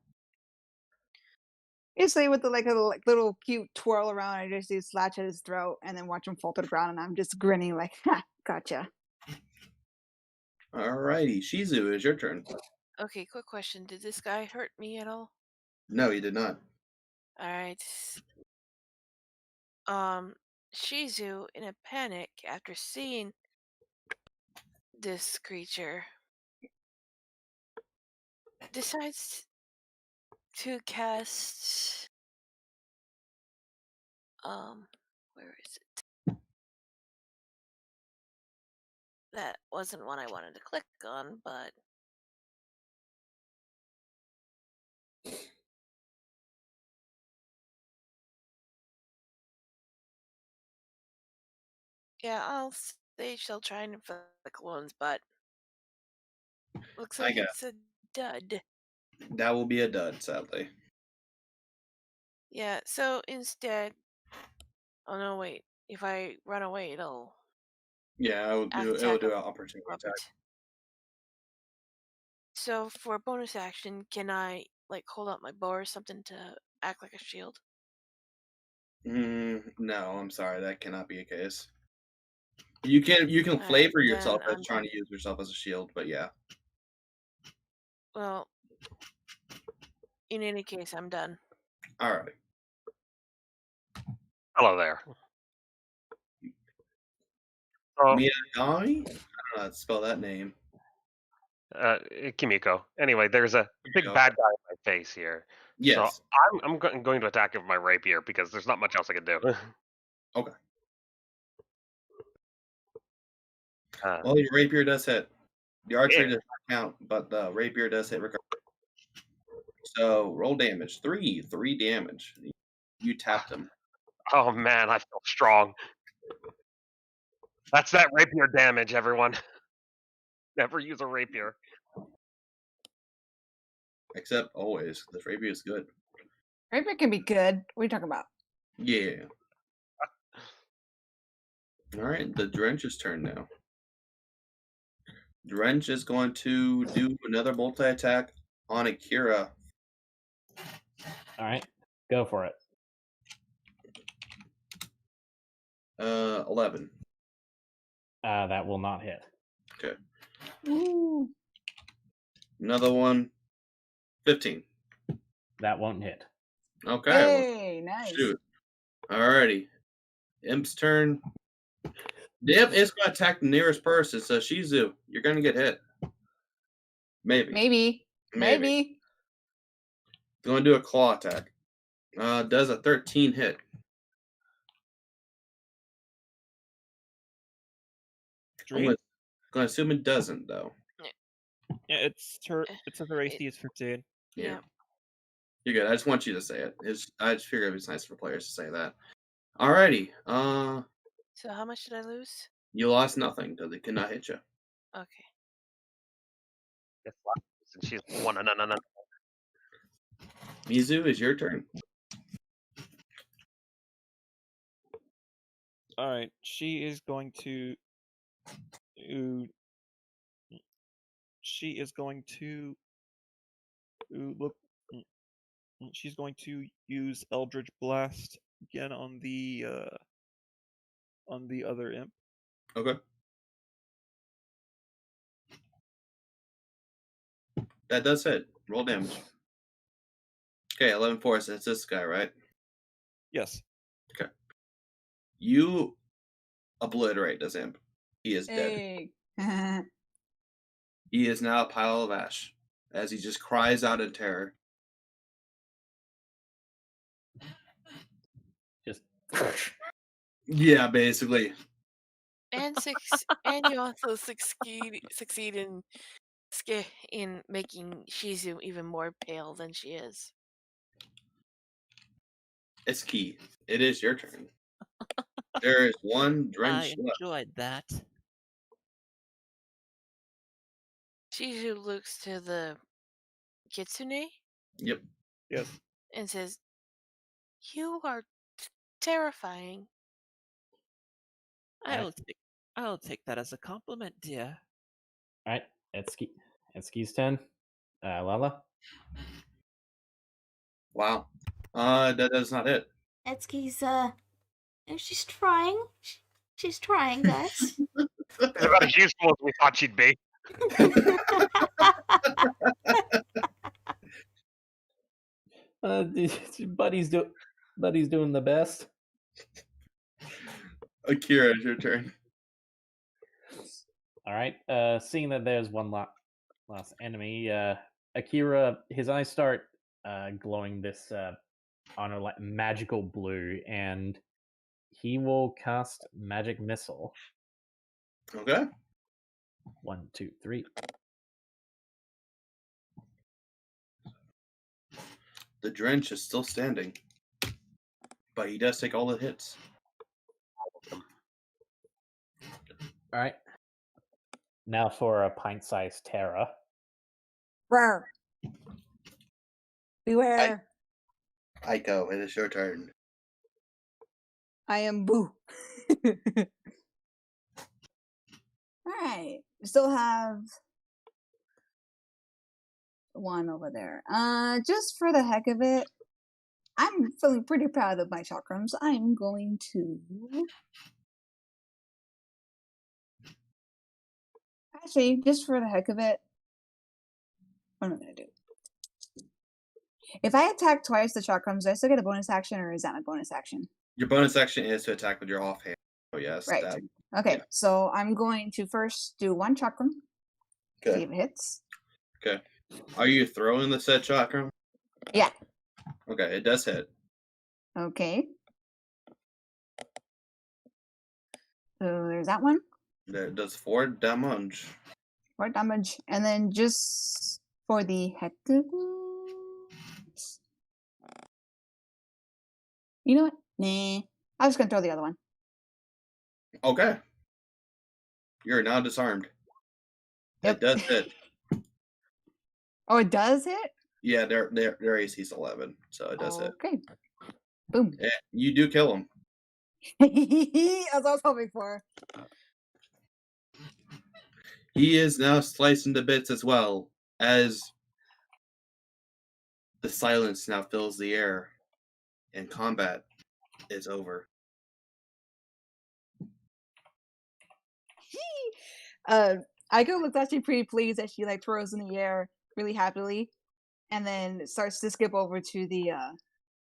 Usually with the like a little cute twirl around, I just do slash at his throat and then watch him fall to the ground, and I'm just grinning like, ha, gotcha. Alrighty, Shizu, is your turn. Okay, quick question. Did this guy hurt me at all? No, he did not. Alright. Shizu, in a panic after seeing this creature, decides to cast where is it? That wasn't one I wanted to click on, but yeah, I'll say she'll try and inflict wounds, but looks like it's a dud. That will be a dud, sadly. Yeah, so instead, oh no, wait. If I run away, it'll Yeah, it'll do an opportunity attack. So for a bonus action, can I like hold up my bow or something to act like a shield? No, I'm sorry, that cannot be a case. You can Alright, flavor yourself then as I'm trying done. to use yourself as a shield, but yeah. Well, in any case, I'm done. Alright. Hello there. So, Miyagi? I don't know how to spell that name. Kimiko. Anyway, there's a big Kimiko. bad guy in my face here. Yes. So I'm going to attack him with my rapier because there's not much else I can do. Okay. Uh, Well, your rapier does hit. The archery Yeah. does not count, but the rapier does hit regardless. So roll damage. 3 damage. You tapped him. Oh man, I feel strong. That's that rapier damage, everyone. Never use a rapier. Except always. The rapier is good. Rapier can be good. What are you talking about? Yeah. Alright, the Drench's turn now. Drench is going to do another multi-attack on Akira. All right, go for it. 11. That will not hit. Okay. Ooh. Another one. 15. That won't hit. Okay. Well, Hey, nice. shoot. Alrighty. Imp's turn. The Imp is going to attack the nearest person, so Shizu, you're going to get hit. Maybe. Maybe. Going to do a claw attack. Does a 13 hit. I'm Dream? going to assume it doesn't, though. Yeah, it's her AC is 15. Yeah. You're good. I just want you to say it. I just figured it's nice for players to say that. Alrighty. So how much did I lose? You lost nothing because it could not hit you. Okay. It's lost, and she's one. No. Mizu, is your turn. All right, she is going to. She is going to look. She's going to use Eldritch Blast again on the other imp. Okay. That does hit. Roll damage. Okay, 11 force. It's this guy, right? Yes. Okay. You obliterate this imp. He is dead. Hey. He is now a pile of ash as he just cries out in terror. Just Yeah, basically. And and you also succeed in making Shizu even more pale than she is. It's key. It is your turn. There is one drench left. enjoyed that. Shizu looks to the kitsune Yep. Yes. and says, "You are terrifying." I'll take that as a compliment, dear. all right. Etsuki's turn. Lala. Wow. That does not hit. Etsuki's she's trying. She's trying, guys. It's about as useful as we thought she'd be. Buddy's doing the best. Akira, it's your turn. All right. Seeing that there's one last enemy, Akira, his eyes start glowing this on a like magical blue, and he will cast magic missile. Okay. 1, 2, 3. The drench is still standing, but he does take all the hits. All right. Now for a pint-sized Terra. Rawr. Beware. Aiko, it is your turn. I am Boo. Alright. We still have one over there. Just for the heck of it, I'm feeling pretty proud of my chakrams. I'm going to actually, just for the heck of it, what am I gonna do? If I attack twice the chakrams, do I still get a bonus action, or is that my bonus action? Your bonus action is to attack with your offhand. Oh yes. Right. That, Okay, yeah. so I'm going to first do one chakram. See okay. if it hits. Okay. Are you throwing the said chakra? Yeah. Okay, it does hit. Okay. So there's that one. There does 4 damage. 4 damage. And then just for the hectic. You know what? Nah. I was gonna throw the other one. Okay. You're now disarmed. Yep. That does hit. Oh, it does hit? Yeah, their AC is 11, so it does hit. Okay. Boom. Yeah, you do kill him. That's what I was hoping for. He is now sliced into bits as well, as the silence now fills the air, and combat is over. Aiko looks actually pretty pleased that she like throws in the air really happily, and then starts to skip over to the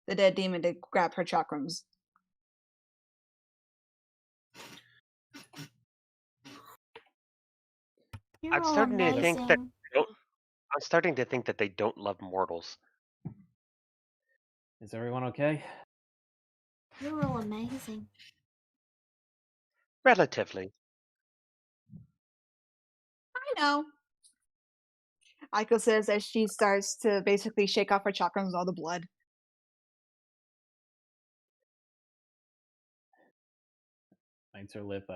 dead demon to grab her chakrams. You're I'm all starting to think that amazing. I'm starting to think that they don't love mortals. Is everyone okay? You're all amazing. Relatively. I know. Aiko says as she starts to basically shake off her chakrams with all the blood. Bites her lip.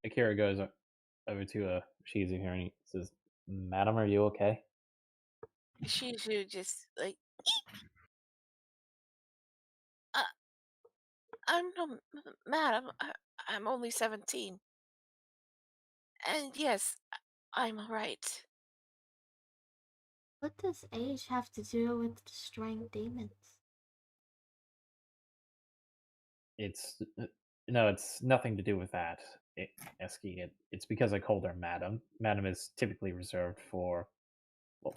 Akira goes over to Shizu here and he says, "Madam, are you okay?" Shizu just like, uh, I'm no madam. I'm only 17. And yes, I'm alright. What does age have to do with destroying demons? It's no, it's nothing to do with that, Eski. It's because I called her Madam. Madam is typically reserved for, well,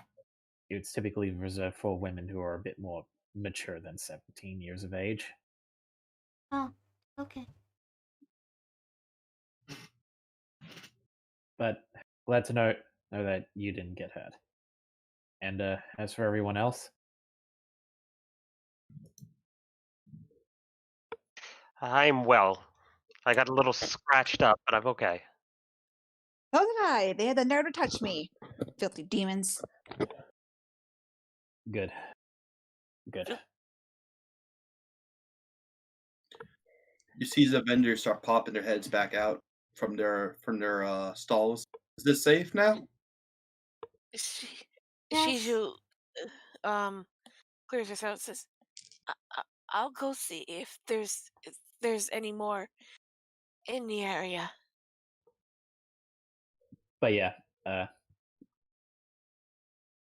it's typically reserved for women who are a bit more mature than 17 years of age. Oh, okay. But glad to know that you didn't get hurt. And as for everyone else, I'm well. I got a little scratched up, but I'm okay. So did I. They had the nerve to touch me. Filthy demons. good. You see the vendors start popping their heads back out from their stalls. Is this safe now? Yes. Shizu clears her throat and says, I'll go see if there's any more in the area. But yeah,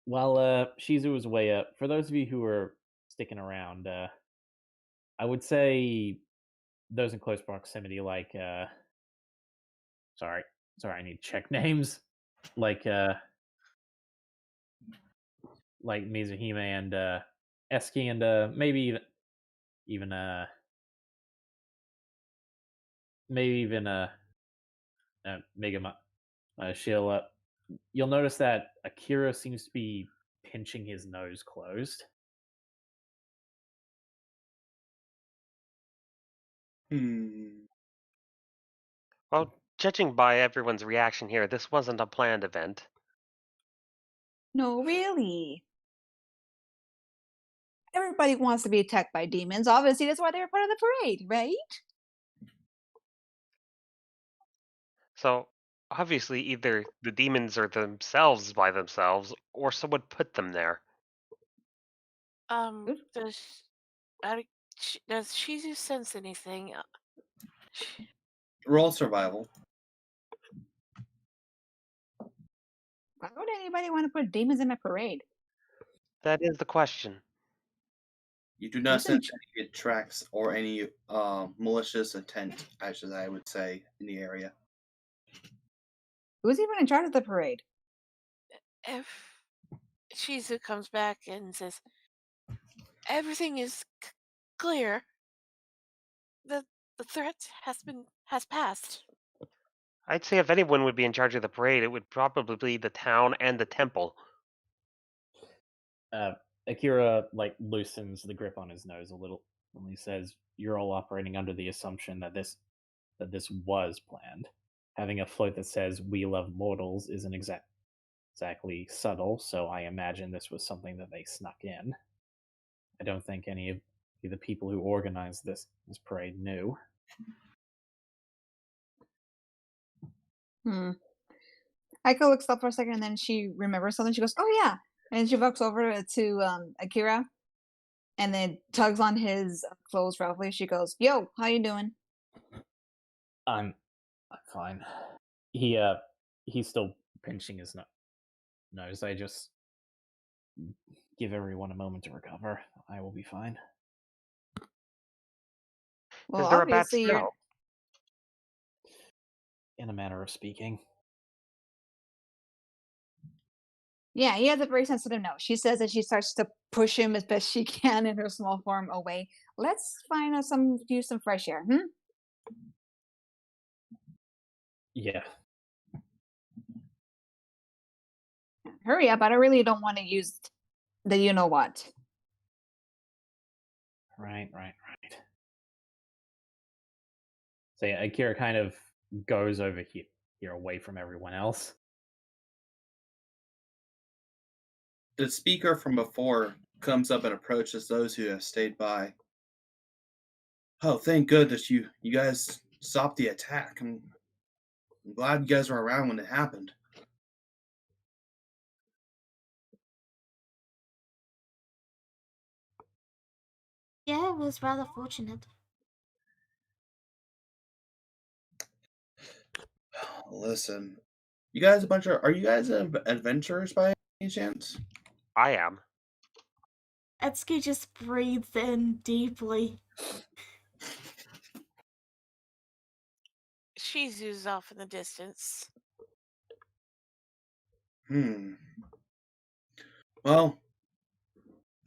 while Shizu was away up, for those of you who are sticking around, I would say those in close proximity, like sorry, I need to check names, like Mizuhime and Eski and maybe even Megama. She'll you'll notice that Akira seems to be pinching his nose closed. Well, judging by everyone's reaction here, this wasn't a planned event. No, really. Everybody wants to be attacked by demons. Obviously, that's why they were part of the parade, right? So, obviously, either the demons are themselves by themselves, or someone put them there. Good. Does Shizu sense anything? Roll survival. Why would anybody want to put demons in my parade? That is the question. You do not Listen, sense any tracks or any malicious intent, as I would say, in the area. who's even in charge of the parade? If Shizu comes back and says, everything is clear, the threat has passed. I'd say if anyone would be in charge of the parade, it would probably be the town and the temple. Akira loosens the grip on his nose a little when he says, "You're all operating under the assumption that this was planned. having a float that says "We love mortals" isn't exactly subtle, so I imagine this was something that they snuck in. I don't think any of the people who organized this parade knew. Aiko looks up for a second, and then she remembers something. She goes, "Oh yeah!" And she walks over to Akira, and then tugs on his clothes roughly. She goes, "Yo, how you doing?" I'm fine. He's still pinching his nose. I just give everyone a moment to recover. I will be fine. Well, Is there a bad obviously you're. smell? In a manner of speaking. Yeah, he has a very sensitive nose. She says that she starts to push him as best she can in her small form away. Let's find use some fresh air. Yeah. Hurry up! I really don't want to use the you know what. Right. So yeah, Akira kind of goes over here away from everyone else. The speaker from before comes up and approaches those who have stayed by. Oh, thank goodness you guys stopped the attack. I'm glad you guys were around when it happened. Yeah, it was rather fortunate. Listen, you guys are you guys adventurers by any chance? I am. Etsuki just breathed in deeply. Shizu's off in the distance. Well,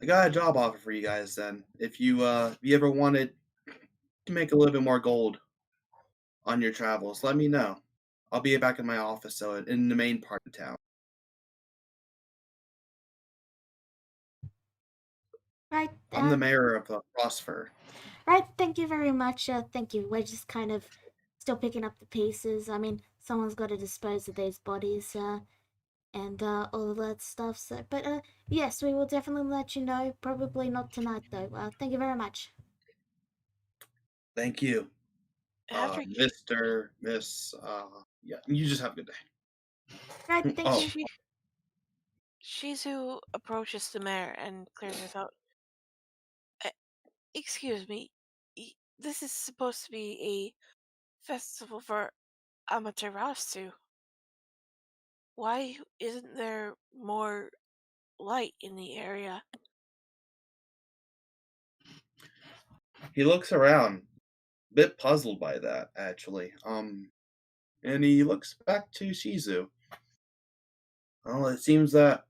I got a job offer for you guys then. If you ever wanted to make a little bit more gold on your travels, let me know. I'll be back in my office, so in the main part of town. Right. I'm the mayor of Frostfur. Right. Thank you very much. Thank you. We're just kind of still picking up the pieces. I mean, someone's got to dispose of these bodies. And all of that stuff. So, but yes, we will definitely let you know. Probably not tonight, though. Thank you very much. Thank you, After Mr. Miss. Yeah, you just have a good day. Right. Thank Oh, you. Shizu approaches the mayor and clears her throat. Excuse me, this is supposed to be a festival for Amaterasu. Why isn't there more light in the area? he looks around, a bit puzzled by that actually. And he looks back to Shizu. Well, it seems that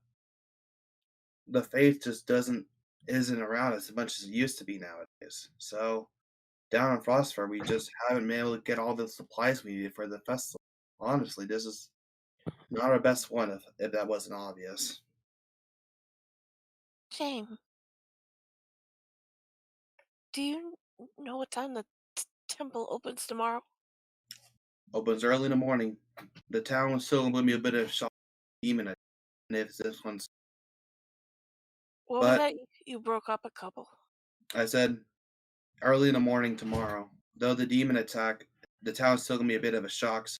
the faith just isn't around as much as it used to be nowadays. So down in Frostfur, we just haven't been able to get all the supplies we needed for the festival. Honestly, this is not our best one if that wasn't obvious. Shame. Do you know what time the temple opens tomorrow? Opens early in the morning. The town was still going to be a bit of a shock demon if this one's. What was But that? You broke up a couple. I said early in the morning tomorrow. Though the demon attack, the town's still going to be a bit of a shock. So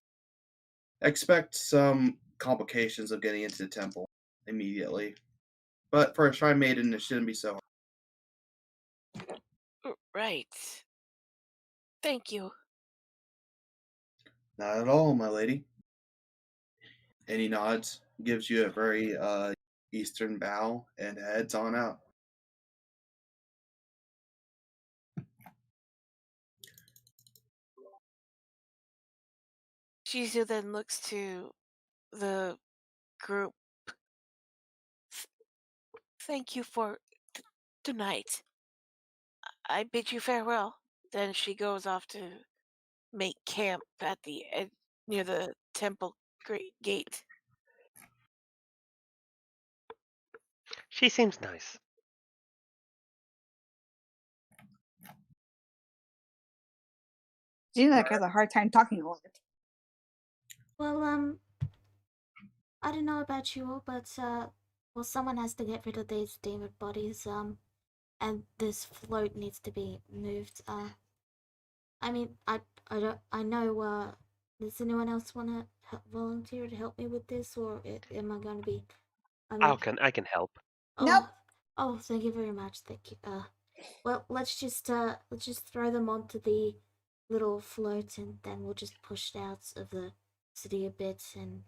expect some complications of getting into the temple immediately. But for a Shrine Maiden, it shouldn't be so hard. Right. Thank you. Not at all, my lady. And he nods, gives you a very eastern bow, and heads on out. Shizu then looks to the group. Thank you for tonight. I bid you farewell. Then she goes off to make camp at the near the temple gate. She seems nice. She like has a hard time talking a lot. Well, I don't know about you all, but well, someone has to get rid of these demon bodies. And this float needs to be moved. I mean, I don't, I know. Does anyone else want to volunteer to help me with this, or am I going to be? I mean, I can help. Nope. Oh, thank you very much. Thank you. Well, let's just throw them onto the little float, and then we'll just push it out of the city a bit, and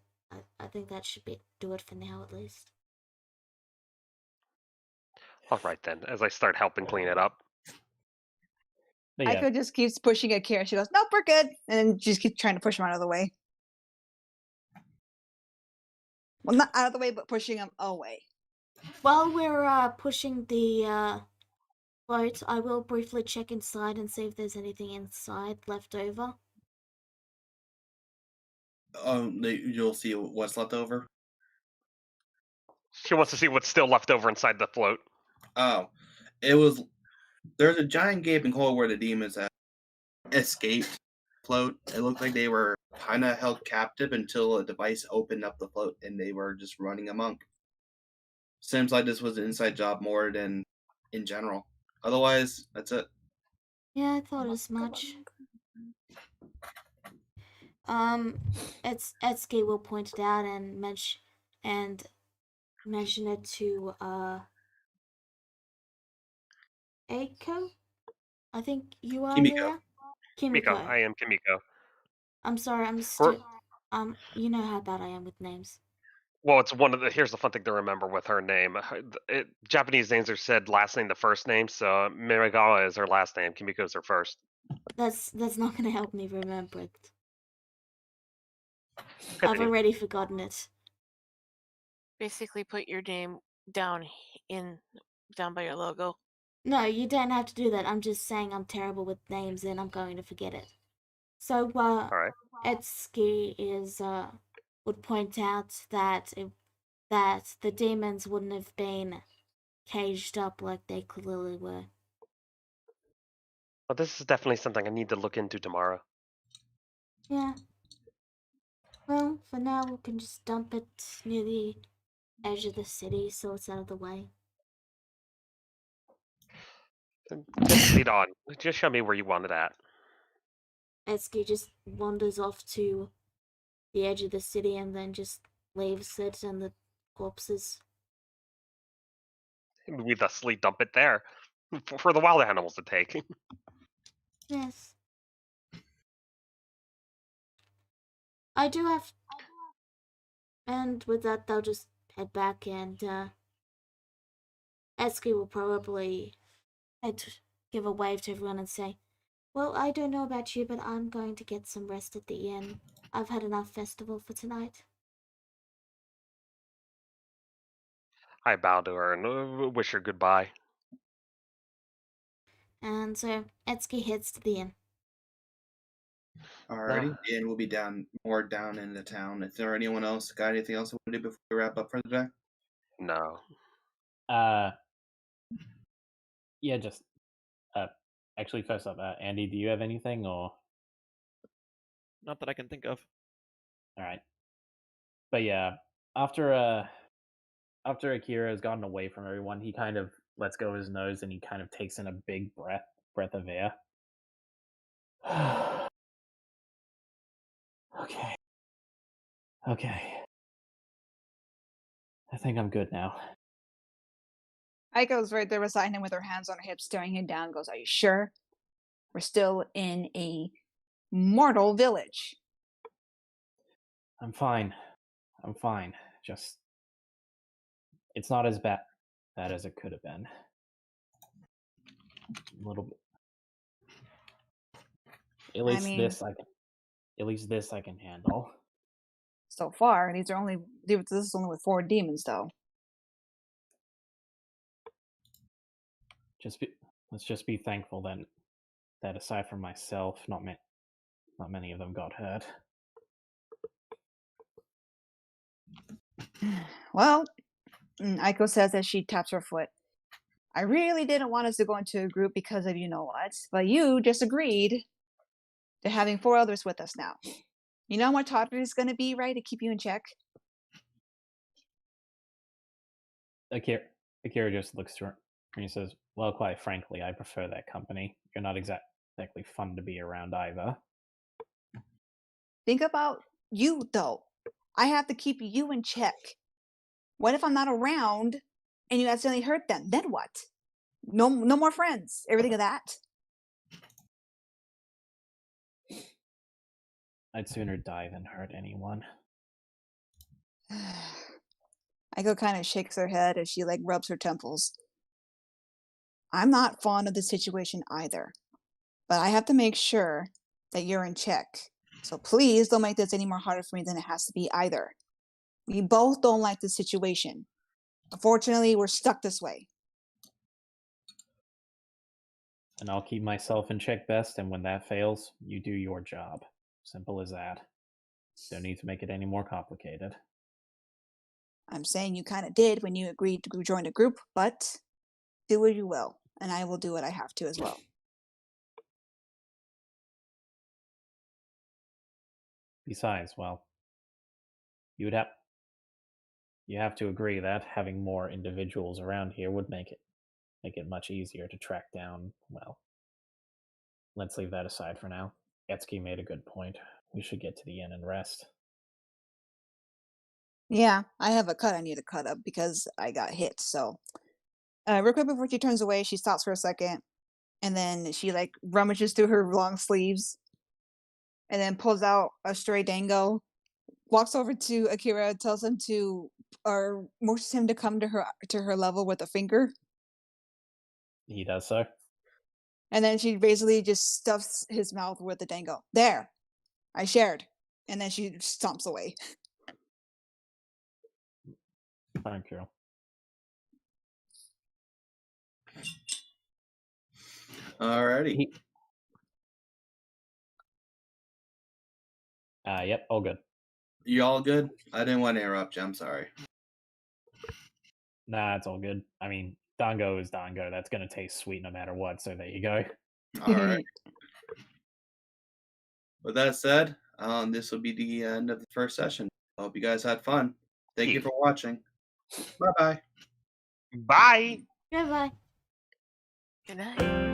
I think that should do it for now at least. All right then. As I start helping clean it up. But yeah, Aiko just keeps pushing Akira. She goes, "Nope, we're good," and then just keeps trying to push him out of the way. Well, not out of the way, but pushing him away. While we're pushing the float, I will briefly check inside and see if there's anything inside left over. You'll see what's left over. She wants to see what's still left over inside the float. Oh, there's a giant gaping hole where the demons had escaped float. It looked like they were kind of held captive until a device opened up the float and they were just running amok. Seems like this was an inside job more than in general. Otherwise, that's it. Yeah, I thought as much. Etsuki will point it out and mention it to Eiko. I think you are Kimiko. Mira? Kimiko. I am Kimiko. I'm sorry, you know how bad I am with names. Well, it's one of the. Here's the fun thing to remember with her name. Japanese names are said last name the first name, so Mirigawa is her last name. Kimiko is her first. That's not gonna help me remember it. Good I've thing. already forgotten it. Basically, put your name down by your logo. No, you don't have to do that. I'm just saying I'm terrible with names and I'm going to forget it. So, All right. Etsuki would point out that that the demons wouldn't have been caged up like they clearly were. Well, this is definitely something I need to look into tomorrow. Yeah. Well, for now we can just dump it near the edge of the city so it's out of the way. Just lead on. Just show me where you want it at. Etsuki just wanders off to the edge of the city and then just leaves it and the corpses. We thusly dump it there for the wild animals to take. Yes. I do have... And with that, they'll just head back and, Etsuki will probably give a wave to everyone and say, "Well, I don't know about you, but I'm going to get some rest at the inn. I've had enough festival for tonight." I bow to her and wish her goodbye. And so Etsuki heads to the inn. Alrighty, and we'll be more down in the town. Is there anyone else got anything else we want to do before we wrap up for the day? No. Yeah, just actually first up, Andy, do you have anything or? Not that I can think of. All right, but yeah, after Akira has gotten away from everyone, he kind of lets go of his nose and he kind of takes in a big breath of air. Okay. I think I'm good now. Aiko's right there beside him with her hands on her hips, staring him down, goes, "Are you sure? We're still in a mortal village." I'm fine. Just, it's not as bad as it could have been. A little bit. At least this I can handle. So far, this is only with 4 demons, though. Let's just be thankful that aside from myself, not many of them got hurt. Well, Aiko says as she taps her foot, "I really didn't want us to go into a group because of you know what, but you just agreed to having 4 others with us now." You know how much harder it's going to be, right, to keep you in check? Akira just looks to her and he says, "Well, quite frankly, I prefer that company. You're not exactly fun to be around either." Think about you, though. I have to keep you in check. What if I'm not around and you accidentally hurt them? Then what? No more friends. Everything of that. I'd sooner die than hurt anyone. Aiko kind of shakes her head as she like rubs her temples. I'm not fond of the situation either, but I have to make sure that you're in check. So please don't make this any more harder for me than it has to be either. We both don't like the situation. Unfortunately, we're stuck this way. And I'll keep myself in check best, and when that fails, you do your job. Simple as that. Don't need to make it any more complicated. I'm saying you kind of did when you agreed to join the group, but do what you will, and I will do what I have to as well. Besides, well, you have to agree that having more individuals around here would make it much easier to track down. Well, let's leave that aside for now. Etsuki made a good point. We should get to the inn and rest. Yeah, I have a cut I need to cut up because I got hit. So, real quick before she turns away, she stops for a second, and then she like rummages through her long sleeves, and then pulls out a stray dango, walks over to Akira, tells him to, or motions him to come to her level with a finger, He does so. and then she basically just stuffs his mouth with the dango. There, I shared, and then she stomps away. Thank you. Alrighty. Yep, all good. You all good? I didn't want to interrupt you. I'm sorry. Nah, it's all good. I mean, dango is dango. That's gonna taste sweet no matter what. So there you go. All right. With that said, this will be the end of the first session. I hope you guys had fun. Thank you for watching. Bye-bye. Bye. Goodbye. Good night.